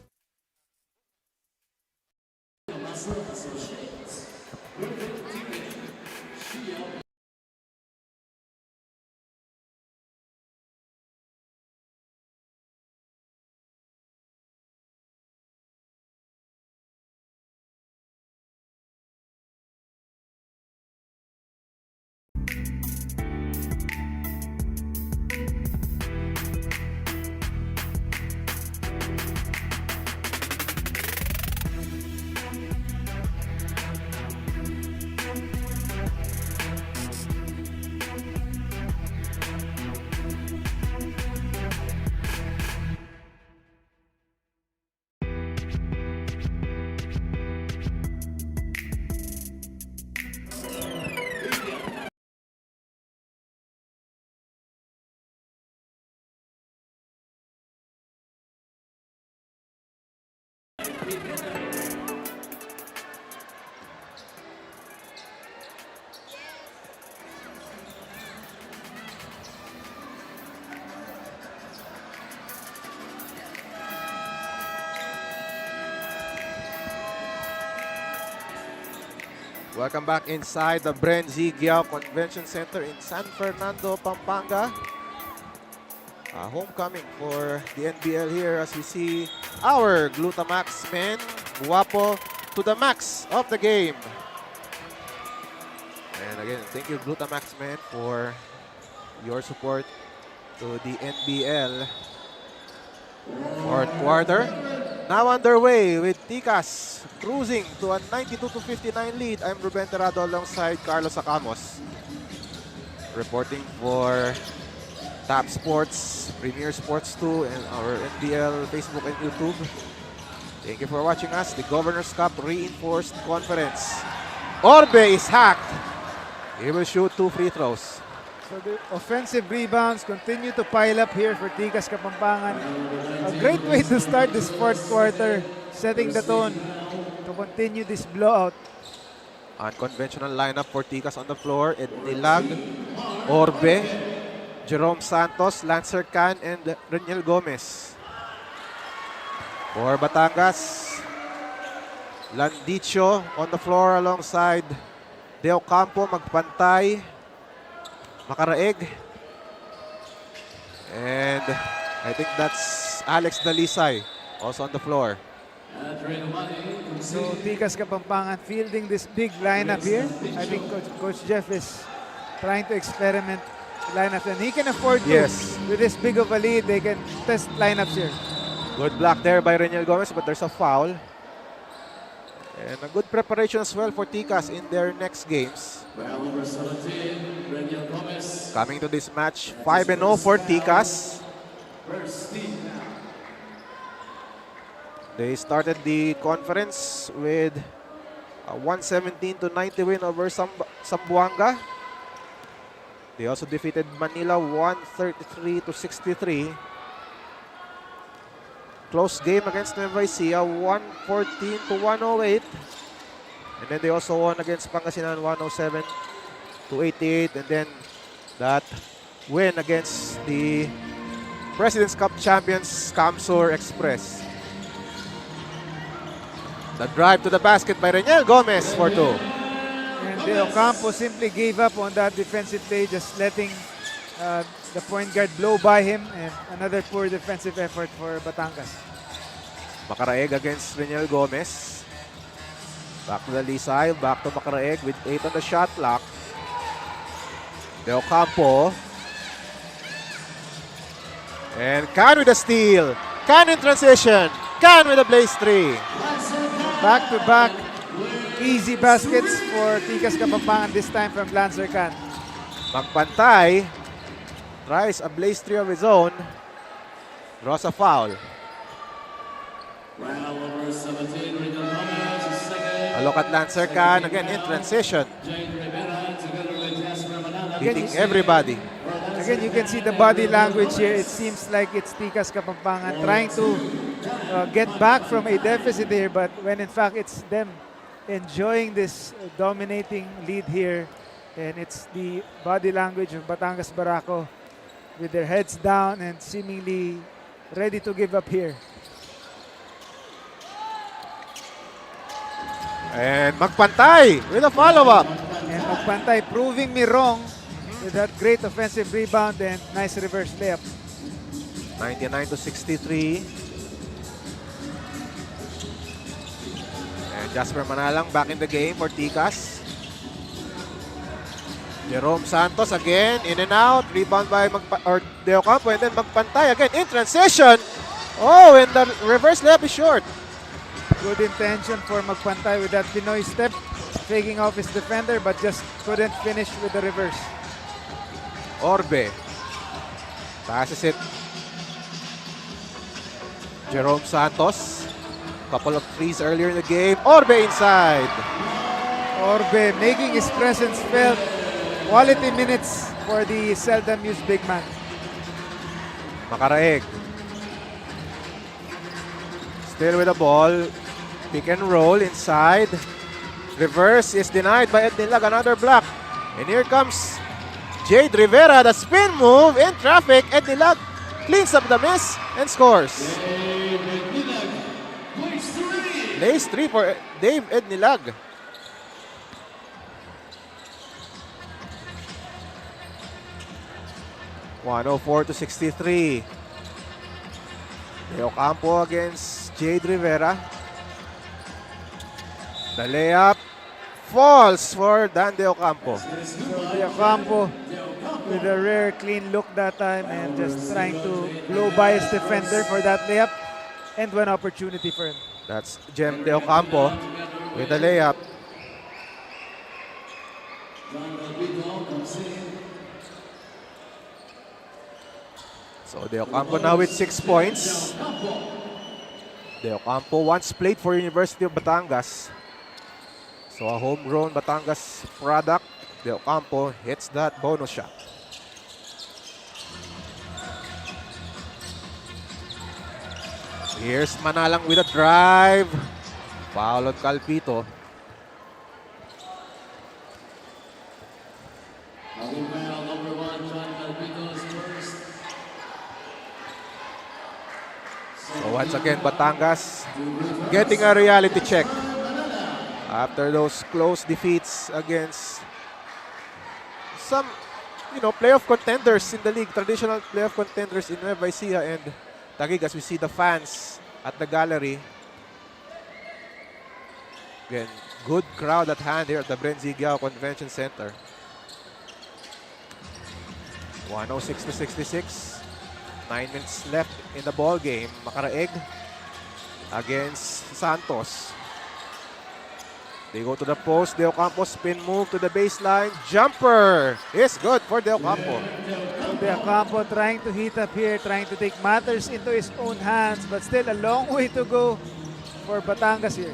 Welcome back inside the Bren Guiao Convention Center in San Fernando, Pampanga. Homecoming for the NBL here as we see our Glutamax men, Guapo, to the max of the game. And again, thank you Glutamax men for your support to the NBL. Fourth quarter now underway with Tikas cruising to a 92-59 lead. I'm Ruben Terrado alongside Carlos Acamos. Reporting for Top Sports, Premier Sports 2, and our NBL Facebook and YouTube. Thank you for watching us. The Governor's Cup Reinforced Conference. Orbe is hacked. He will shoot 2 free throws. So the offensive rebounds continue to pile up here for Tikas Kapampangan. A great way to start this fourth quarter, setting the tone to continue this blowout. Unconventional lineup for Tikas on the floor. Ednilag, Orbe, Jerome Santos, Lancer Can, and Reniel Gomez. For Batangas, Landicho on the floor alongside De Ocampo, magpantay, Makaraeg. And I think that's Alex Dalisay also on the floor. So Tikas Kapampangan fielding this big lineup here. I think Coach Jeff is trying to experiment lineups, and he can afford to. Yes. With this big of a lead, they can test lineups here. Good block there by Reniel Gomez, but there's a foul. And a good preparation as well for Tikas in their next games. Coming to this match, 5-0 for Tikas. They started the conference with a 117-90 win over Sambuanga. They also defeated Manila 133-63. Close game against Nueva Ecija, 114-108. And then they also won against Pangasinan 107-88. And then that win against the President's Cup champions, Camsur Express. The drive to the basket by Reniel Gomez for 2. And De Ocampo simply gave up on that defensive play, just letting the point guard blow by him, and another poor defensive effort for Batangas. Macaraeg against Reniel Gomez. Back to the lee side, back to Macaraeg with 8 on the shot clock. De Ocampo. And Can with a steal. Can in transition. Can with a blaze 3. Back-to-back easy baskets for Tikas Kapampangan, this time from Lancer Can. Magpantay. Tries a blaze 3 of his own. Draws a foul. A look at Lancer Can again in transition. Beating everybody. Again, you can see the body language here. It seems like it's Tikas Kapampangan trying to get back from a deficit here, but when in fact it's them enjoying this dominating lead here, and it's the body language of Batangas Barako with their heads down and seemingly ready to give up here. And Magpantay with a follow-up. And Magpantay proving me wrong with that great offensive rebound and nice reverse layup. 99-63. And Jasper Manalang back in the game for Tikas. Jerome Santos again, in and out. Rebound by De Ocampo, and then Magpantay again in transition. Oh, and the reverse layup is short. Good intention for Magpantay with that Pinoy step, faking off his defender, but just couldn't finish with the reverse. Orbe passes it. Jerome Santos, couple of threes earlier in the game. Orbe inside. Orbe making his presence felt. Quality minutes for the seldom used big man. Macaraeg still with the ball. Pick and roll inside. Reverse is denied by Ed Nilag. Another block. And here comes Jade Rivera, the spin move in traffic. Ed Nilag cleans up the miss and scores. Lace 3 for Dave Ed Nilag. (104-63). De Ocampo against Jade Rivera. The layup falls for Dan De Ocampo. De Ocampo with a rare clean look that time and just trying to blow by his defender for that layup, and one opportunity for him. That's Jem De Ocampo with the layup. So De Ocampo now with 6 points. De Ocampo once played for University of Batangas. So a homegrown Batangas product. De Ocampo hits that bonus shot. Here's Manalang with a drive. Foul on Calpito. So once again, Batangas getting a reality check after those close defeats against some, playoff contenders in the league, traditional playoff contenders in Nueva Ecija and Taguig, as we see the fans at the gallery. Again, good crowd at hand here at the Bren Guiao Convention Center. 106-66. 9 minutes left in the ball game. Macaraeg against Santos. They go to the post. De Ocampo spin move to the baseline. Jumper is good for De Ocampo. De Ocampo trying to heat up here, trying to take matters into his own hands, but still a long way to go for Batangas here.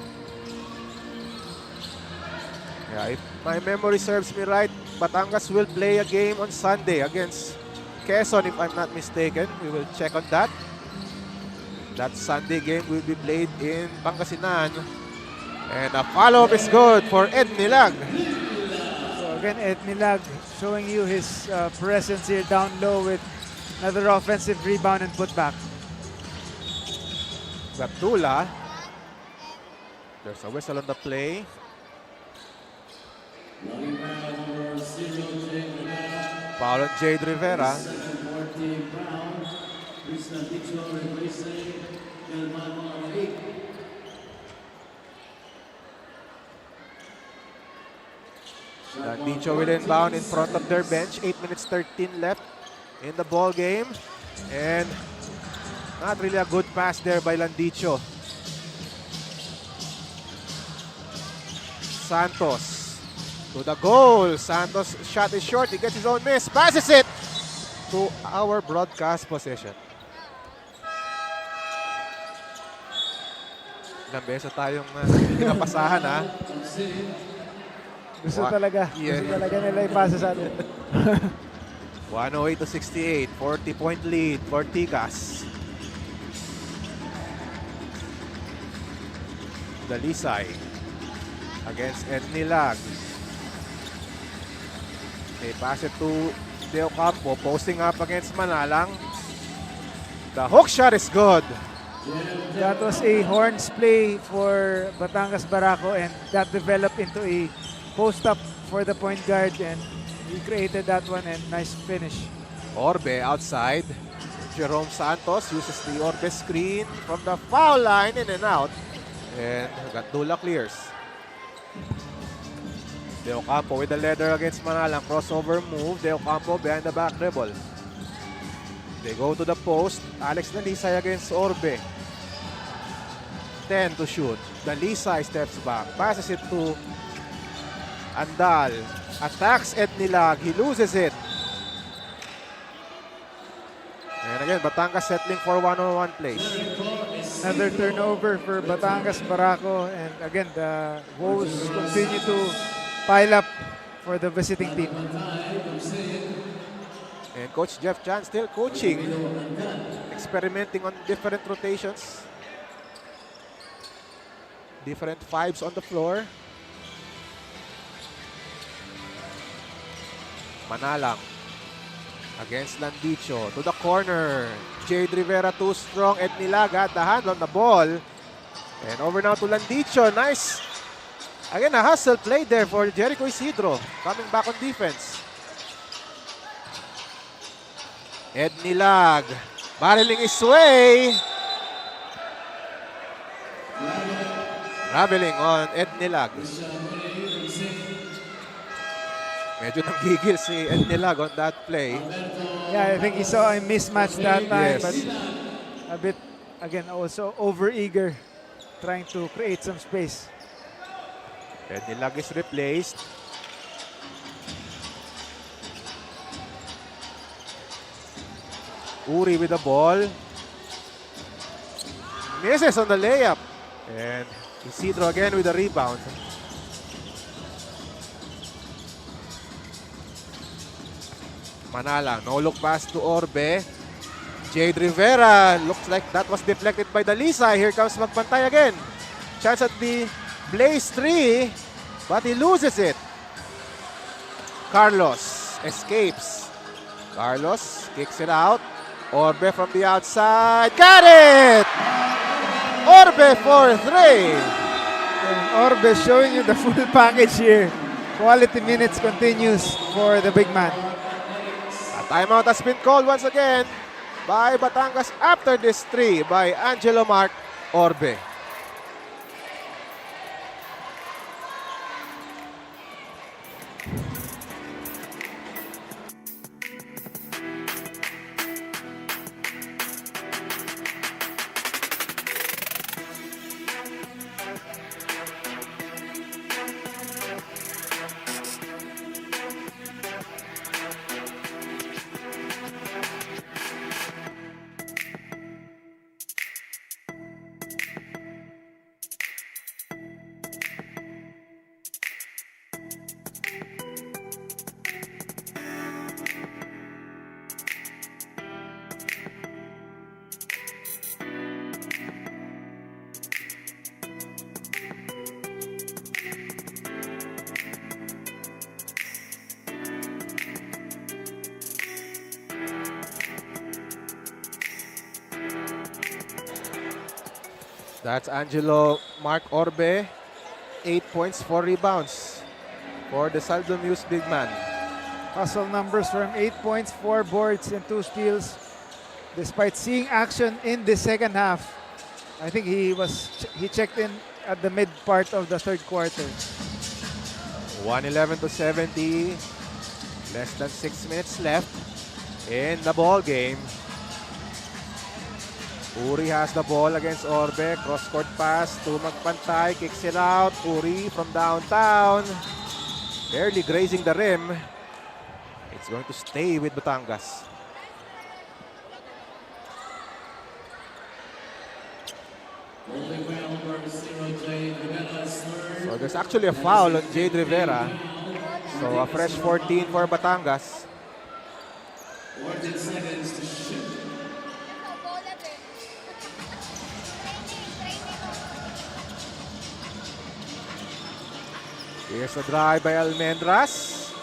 Yeah, if my memory serves me right, Batangas will play a game on Sunday against Quezon, if I'm not mistaken. We will check on that. That Sunday game will be played in Pangasinan. And a follow-up is good for Ed Nilag. So again, Ed Nilag showing you his presence here down low with another offensive rebound and putback. Gatula. There's a whistle on the play. Foul on Jade Rivera. Landicho will inbound in front of their bench. 8 minutes 13 left in the ball game. And not really a good pass there by Landicho. Santos to the goal. Santos shot is short. He gets his own miss. Passes it to our broadcast possession. Ilang beses tayong pinapasahan ha. Gusto talaga. Yeah. Gusto talaga nila ipasa sa atin. 108 to 68. 40-point lead for Tikas. Dalisay against Ed Nilag. They pass it to Deo Campo, posting up against Manalang. The hook shot is good. That was a horns play for Batangas Barako, and that developed into a post-up for the point guard, and he created that one, and nice finish. Orbe outside. Jerome Santos uses the Orbe screen from the foul line, in and out. And Gatula clears. Deo Campo with the leather against Manalang. Crossover move. Deo Campo behind the back dribble. They go to the post. Alex Dalisay against Orbe. 10 to shoot. Dalisay steps back. Passes it to Andal. Attacks Ed Nilag. He loses it. And again, Batangas settling for one-on-one plays. Another turnover for Batangas Barako, and again, the woes continue to pile up for the visiting team. And Coach Jeff Chan still coaching, experimenting on different rotations, different fives on the floor. Manalang against Landicho to the corner. Jade Rivera too strong. Ed Nilag got the hand on the ball. And over now to Landicho. Nice. Again, a hustle play there for Jericho Isidro. Coming back on defense. Ed Nilag barreling his way. Traveling on Ed Nilag. Medyo nanggigil si Ed Nilag on that play. Yeah, I think he saw a mismatch that time, Yes. but a bit, again, also over-eager, trying to create some space. Ed Nilag is replaced. Uri with the ball. Misses on the layup. And Isidro again with the rebound. Manalang, no look pass to Orbe. Jade Rivera, looks like that was deflected by Dalisay. Here comes Magpantay again. Chance at the Blaze 3, but he loses it. Carlos escapes. Carlos kicks it out. Orbe from the outside. Got it! Orbe for 3. And Orbe showing you the full package here. Quality minutes continues for the big man. A timeout has been called once again by Batangas after this 3 by Angelo Mark Orbe. That's Angelo Mark Orbe. 8 points, 4 rebounds for the Saldo Muse big man. Hustle numbers from 8 points, 4 boards, and 2 steals. Despite seeing action in the second half, I think he checked in at the mid part of the third quarter. 111-70. Less than 6 minutes left in the ball game. Uri has the ball against Orbe. Cross-court pass to Magpantay. Kicks it out. Uri from downtown. Barely grazing the rim. It's going to stay with Batangas. So there's actually a foul on Jade Rivera. So a fresh 14 for Batangas. 14 seconds to shoot. Here's the drive by Almendras.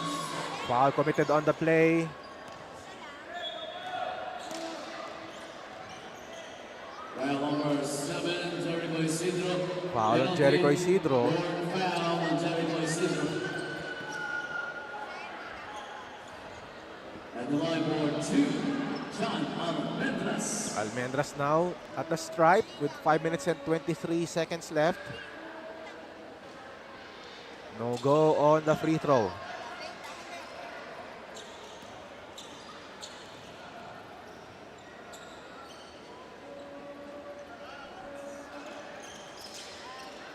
Foul committed on the play. Foul number 7, Jericho Isidro. Foul on Jericho Isidro. Foul on Jericho Isidro. At the line board 2, John Almendras. Almendras now at the stripe with 5 minutes and 23 seconds left. No go on the free throw.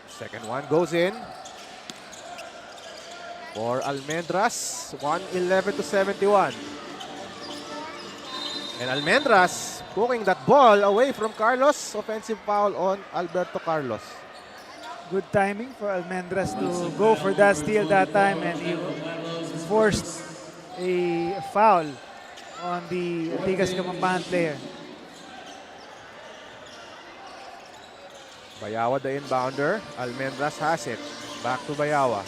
Second one goes in for Almendras. 111-71. And Almendras poking that ball away from Carlos. Offensive foul on Alberto Carlos. Good timing for Almendras to go for that steal that time, and he forced a foul on the Tigas Kapampangan player. Bayawa the inbounder. Almendras has it. Back to Bayawa.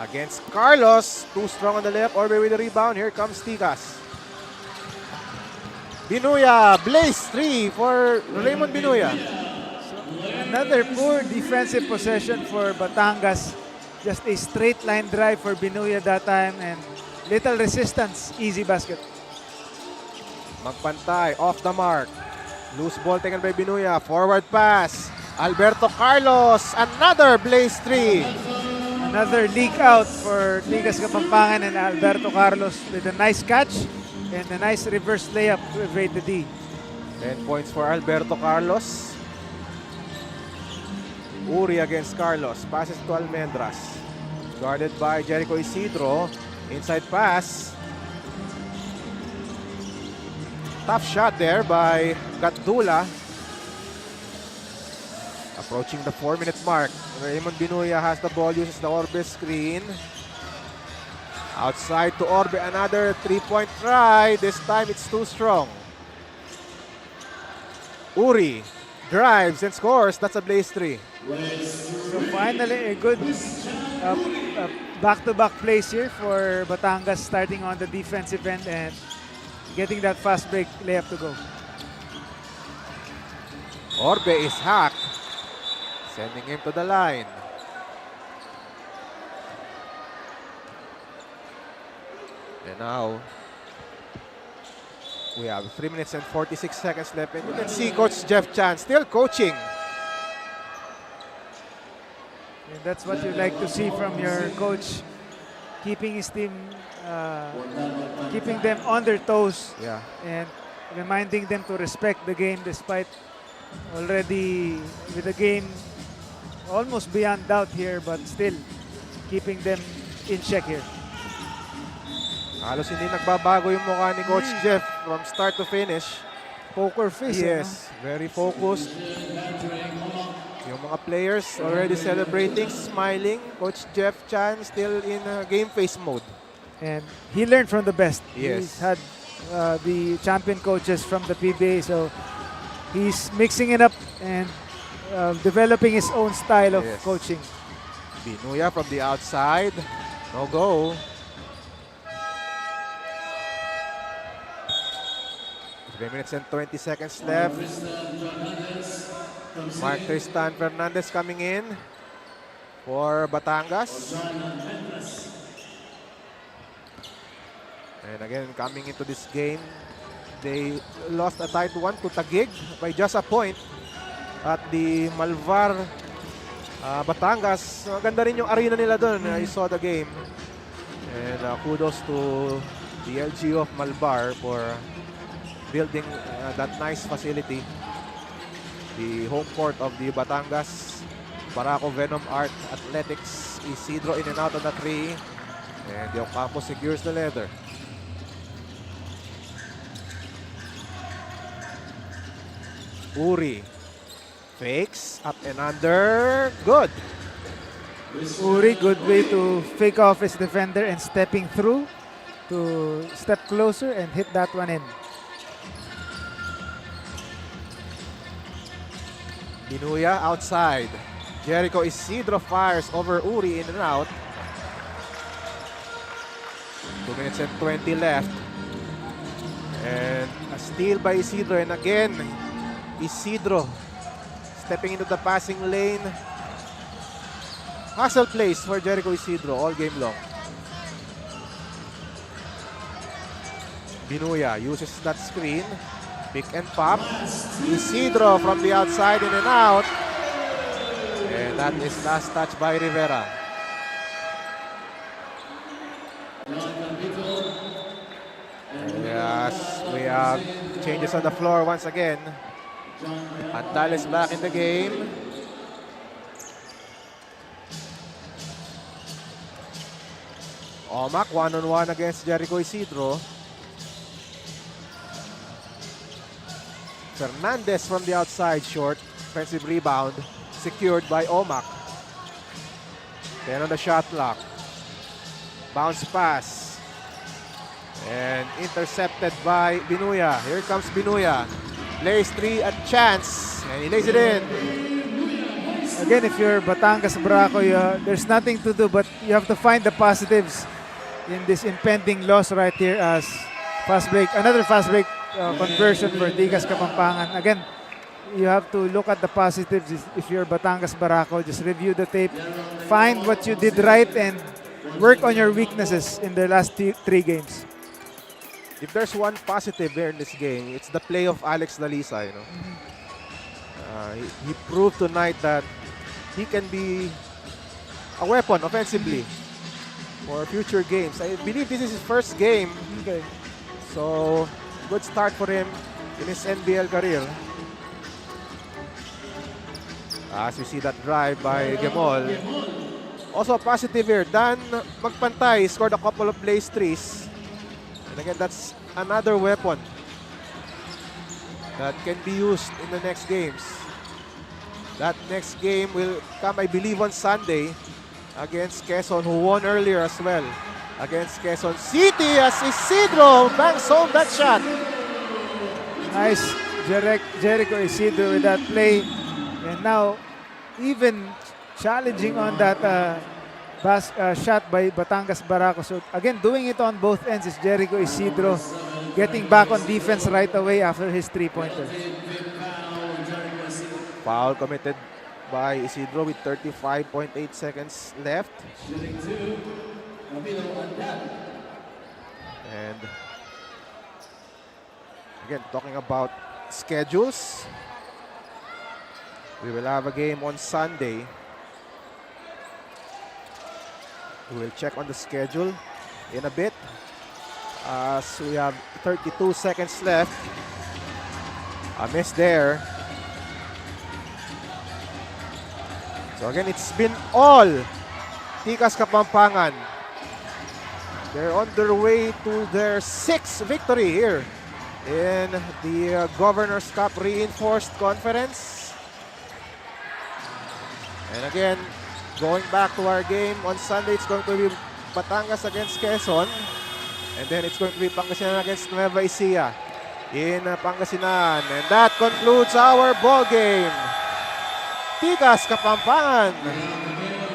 Against Carlos. Too strong on the left. Orbe with the rebound. Here comes Tigas. Binuya. Blaze 3 for Raymond Binuya. Another poor defensive possession for Batangas. Just a straight line drive for Binuya that time and little resistance. Easy basket. Magpantay off the mark. Loose ball taken by Binuya. Forward pass. Alberto Carlos. Another Blaze 3. Another leak out for Tigas Kapampangan and Alberto Carlos with a nice catch and a nice reverse layup to evade the D. 10 points for Alberto Carlos. Uri against Carlos. Passes to Almendras. Guarded by Jericho Isidro. Inside pass. Tough shot there by Gatdula. Approaching the 4-minute mark. Raymond Binuya has the ball. Uses the Orbe screen. Outside to Orbe. Another 3-point try. This time it's too strong. Uri drives and scores. That's a Blaze 3. So finally, a good back-to-back plays here for Batangas, starting on the defensive end and getting that fast break layup to go. Orbe is hacked, sending him to the line. And now, we have 3 minutes and 46 seconds left. And you can see Coach Jeff Chan still coaching. And that's what you like to see from your coach, keeping his team, keeping them on their toes, Yeah. and reminding them to respect the game despite already with the game almost beyond doubt here, but still keeping them in check here. Halos hindi nagbabago yung mukha ni Coach Jeff from start to finish. Poker face. Yes, very focused. Yung mga players already celebrating, smiling. Coach Jeff Chan still in game face mode. And he learned from the best. Yes. He's had the champion coaches from the PBA, so he's mixing it up and developing his own style of Yes. coaching. Binuya from the outside. No go. 3 minutes and 20 seconds left. Mark Tristan Fernandez coming in for Batangas. And again, coming into this game, they lost a tight one to Taguig by just a point at the Malvar Batangas. Maganda rin yung arena nila doon. I saw the game. And kudos to the LGU of Malvar for building that nice facility. The home court of the Batangas Barako Venom Art Athletics. Isidro in and out on the three. And the Ocampo secures the leather. Uri fakes up and under. Good. Uri, good way to fake off his defender and stepping through to step closer and hit that one in. Binuya outside. Jericho Isidro fires over Uri in and out. 2 minutes and 20 left. And a steal by Isidro. And again, Isidro stepping into the passing lane. Hustle plays for Jericho Isidro all game long. Binuya uses that screen. Pick and pop. Isidro from the outside in and out. And that is last touch by Rivera. Yes, we have changes on the floor once again. Antal is back in the game. Omak one-on-one against Jericho Isidro. Fernandez from the outside, short. Offensive rebound. Secured by Omak. Then on the shot clock. Bounce pass. And intercepted by Binuya. Here comes Binuya. Plays three at chance. And he lays it in. Again, if you're Batangas Barako, there's nothing to do but you have to find the positives in this impending loss right here as fast break. Another fast break conversion for Tikas Kapampangan. Again, you have to look at the positives if you're Batangas Barako. Just review the tape. Find what you did right and work on your weaknesses in the last three games. If there's one positive here in this game, it's the play of Alex Dalisa. You know, he proved tonight that he can be a weapon offensively for future games. I believe this is his first game. Okay. So, good start for him in his NBL career. As we see that drive by Gemol. Also positive here, Dan Magpantay scored a couple of place threes. And again, that's another weapon that can be used in the next games. That next game will come, I believe, on Sunday against Quezon, who won earlier as well. Against Quezon City as Isidro banks home that shot. Nice Jericho Isidro with that play. And now, even challenging on that shot by Batangas Barako. So again, doing it on both ends is Jericho Isidro getting back on defense right away after his three-pointer. Foul committed by Isidro with 35.8 seconds left. And again, talking about schedules, we will have a game on Sunday. We will check on the schedule in a bit as we have 32 seconds left. A miss there. So again, it's been all Tikas Kapampangan. They're on their way to their 6th victory here in the Governor's Cup Reinforced Conference. And again, going back to our game on Sunday, it's going to be Batangas against Quezon. And then it's going to be Pangasinan against Nueva Ecija in Pangasinan. And that concludes our ball game. Tikas Kapampangan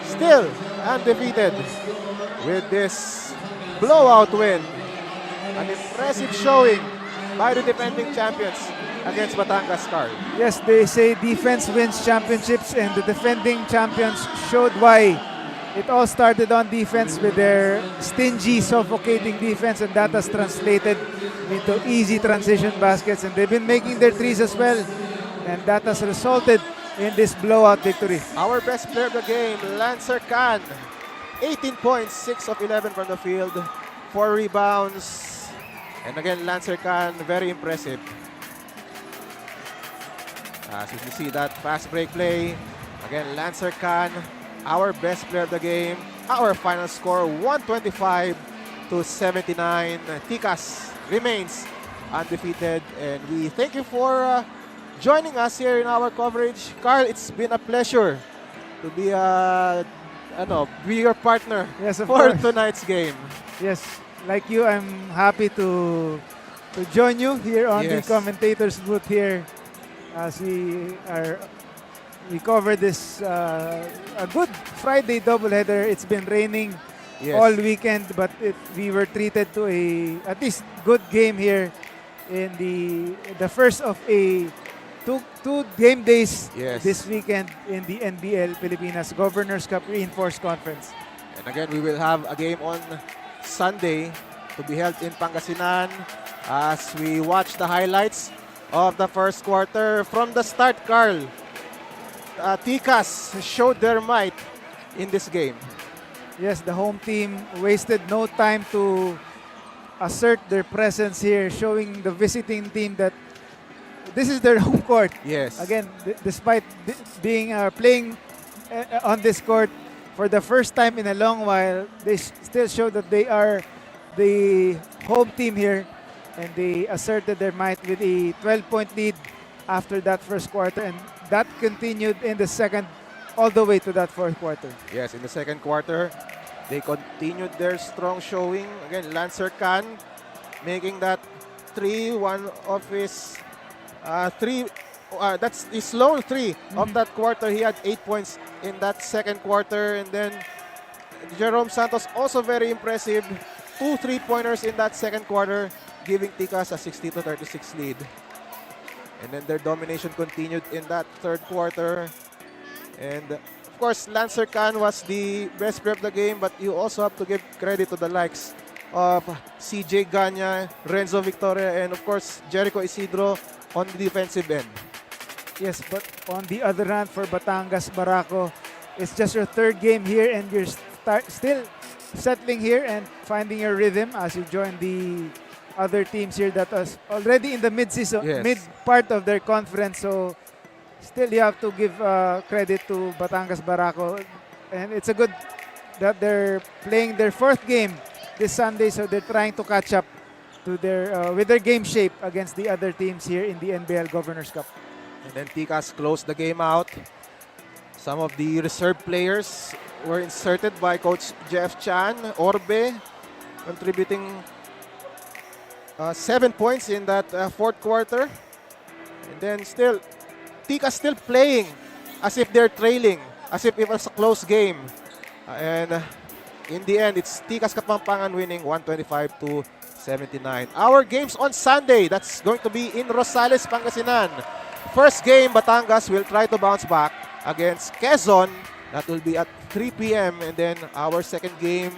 still undefeated with this blowout win. An impressive showing by the defending champions against Batangas, Carl. Yes, they say defense wins championships, and the defending champions showed why. It all started on defense with their stingy, suffocating defense, and that has translated into easy transition baskets, and they've been making their threes as well, and that has resulted in this blowout victory. Our best player of the game, Lancer Khan. 18 points, 6 of 11 from the field, 4 rebounds. And again, Lancer Khan, very impressive. As you can see that fast break play. Again, Lancer Khan, our best player of the game. Our final score, 125-79. Tikas remains undefeated. And we thank you for joining us here in our coverage. Carl, it's been a pleasure to be your partner Yes, of for course. tonight's game. Yes, like you, I'm happy to join you here on the Yes. commentators booth here as we cover this a good Friday doubleheader. It's been raining Yes. all weekend, but we were treated to at least good game here in the first of a two game days Yes. this weekend in the NBL Pilipinas Governors Cup Reinforced Conference. And again, we will have a game on Sunday to be held in Pangasinan as we watch the highlights of the first quarter. From the start, Carl, Tikas showed their might in this game. Yes, the home team wasted no time to assert their presence here, showing the visiting team that this is their home court. Yes. Again, despite being playing on this court for the first time in a long while, they still show that they are the home team here, and they asserted their might with a 12-point lead after that first quarter, and that continued in the second all the way to that fourth quarter. Yes, in the second quarter, they continued their strong showing. Again, Lancer Khan making that three, one of his that's his lone three of that quarter. He had 8 points in that second quarter. And then Jerome Santos also very impressive. 2 3-pointers in that second quarter, giving Tikas a 60-36 lead. And then their domination continued in that third quarter. And of course, Lancer Khan was the best player of the game, but you also have to give credit to the likes of CJ Ganya, Renzo Victoria, and of course, Jericho Isidro on the defensive end. Yes, but on the other hand, for Batangas Barako, it's just your third game here, and you're still settling here and finding your rhythm as you join the other teams here that was already in the mid-season, Yes. mid part of their conference. So still you have to give credit to Batangas Barako, and it's a good that they're playing their fourth game this Sunday, so they're trying to catch up to their with their game shape against the other teams here in the NBL Governors Cup. And then Tikas closed the game out. Some of the reserve players were inserted by Coach Jeff Chan. Orbe contributing 7 points in that fourth quarter. And then still, Tikas still playing as if they're trailing, as if it was a close game. And in the end, it's Tikas Kapampangan winning 125-79. Our games on Sunday, that's going to be in Rosales, Pangasinan. First game, Batangas will try to bounce back against Quezon. That will be at 3 p.m. And then our second game,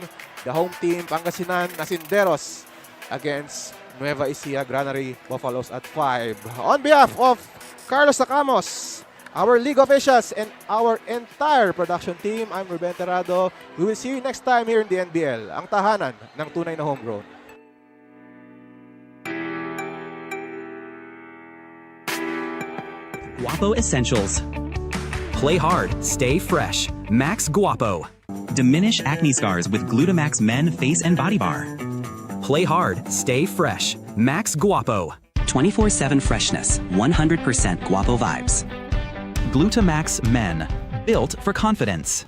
the home team, Pangasinan Nacinderos against Nueva Ecija Granary Buffaloes at 5. On behalf of Carlos Sacamos, our league officials, and our entire production team, I'm Ruben Terrado. We will see you next time here in the NBL, ang tahanan ng tunay na homegrown. Guapo Essentials. Play hard, stay fresh. Max Guapo. Diminish acne scars with Glutamax Men Face and Body Bar. Play hard, stay fresh. Max Guapo. 24/7 freshness, 100% Guapo vibes. Glutamax Men. Built for confidence.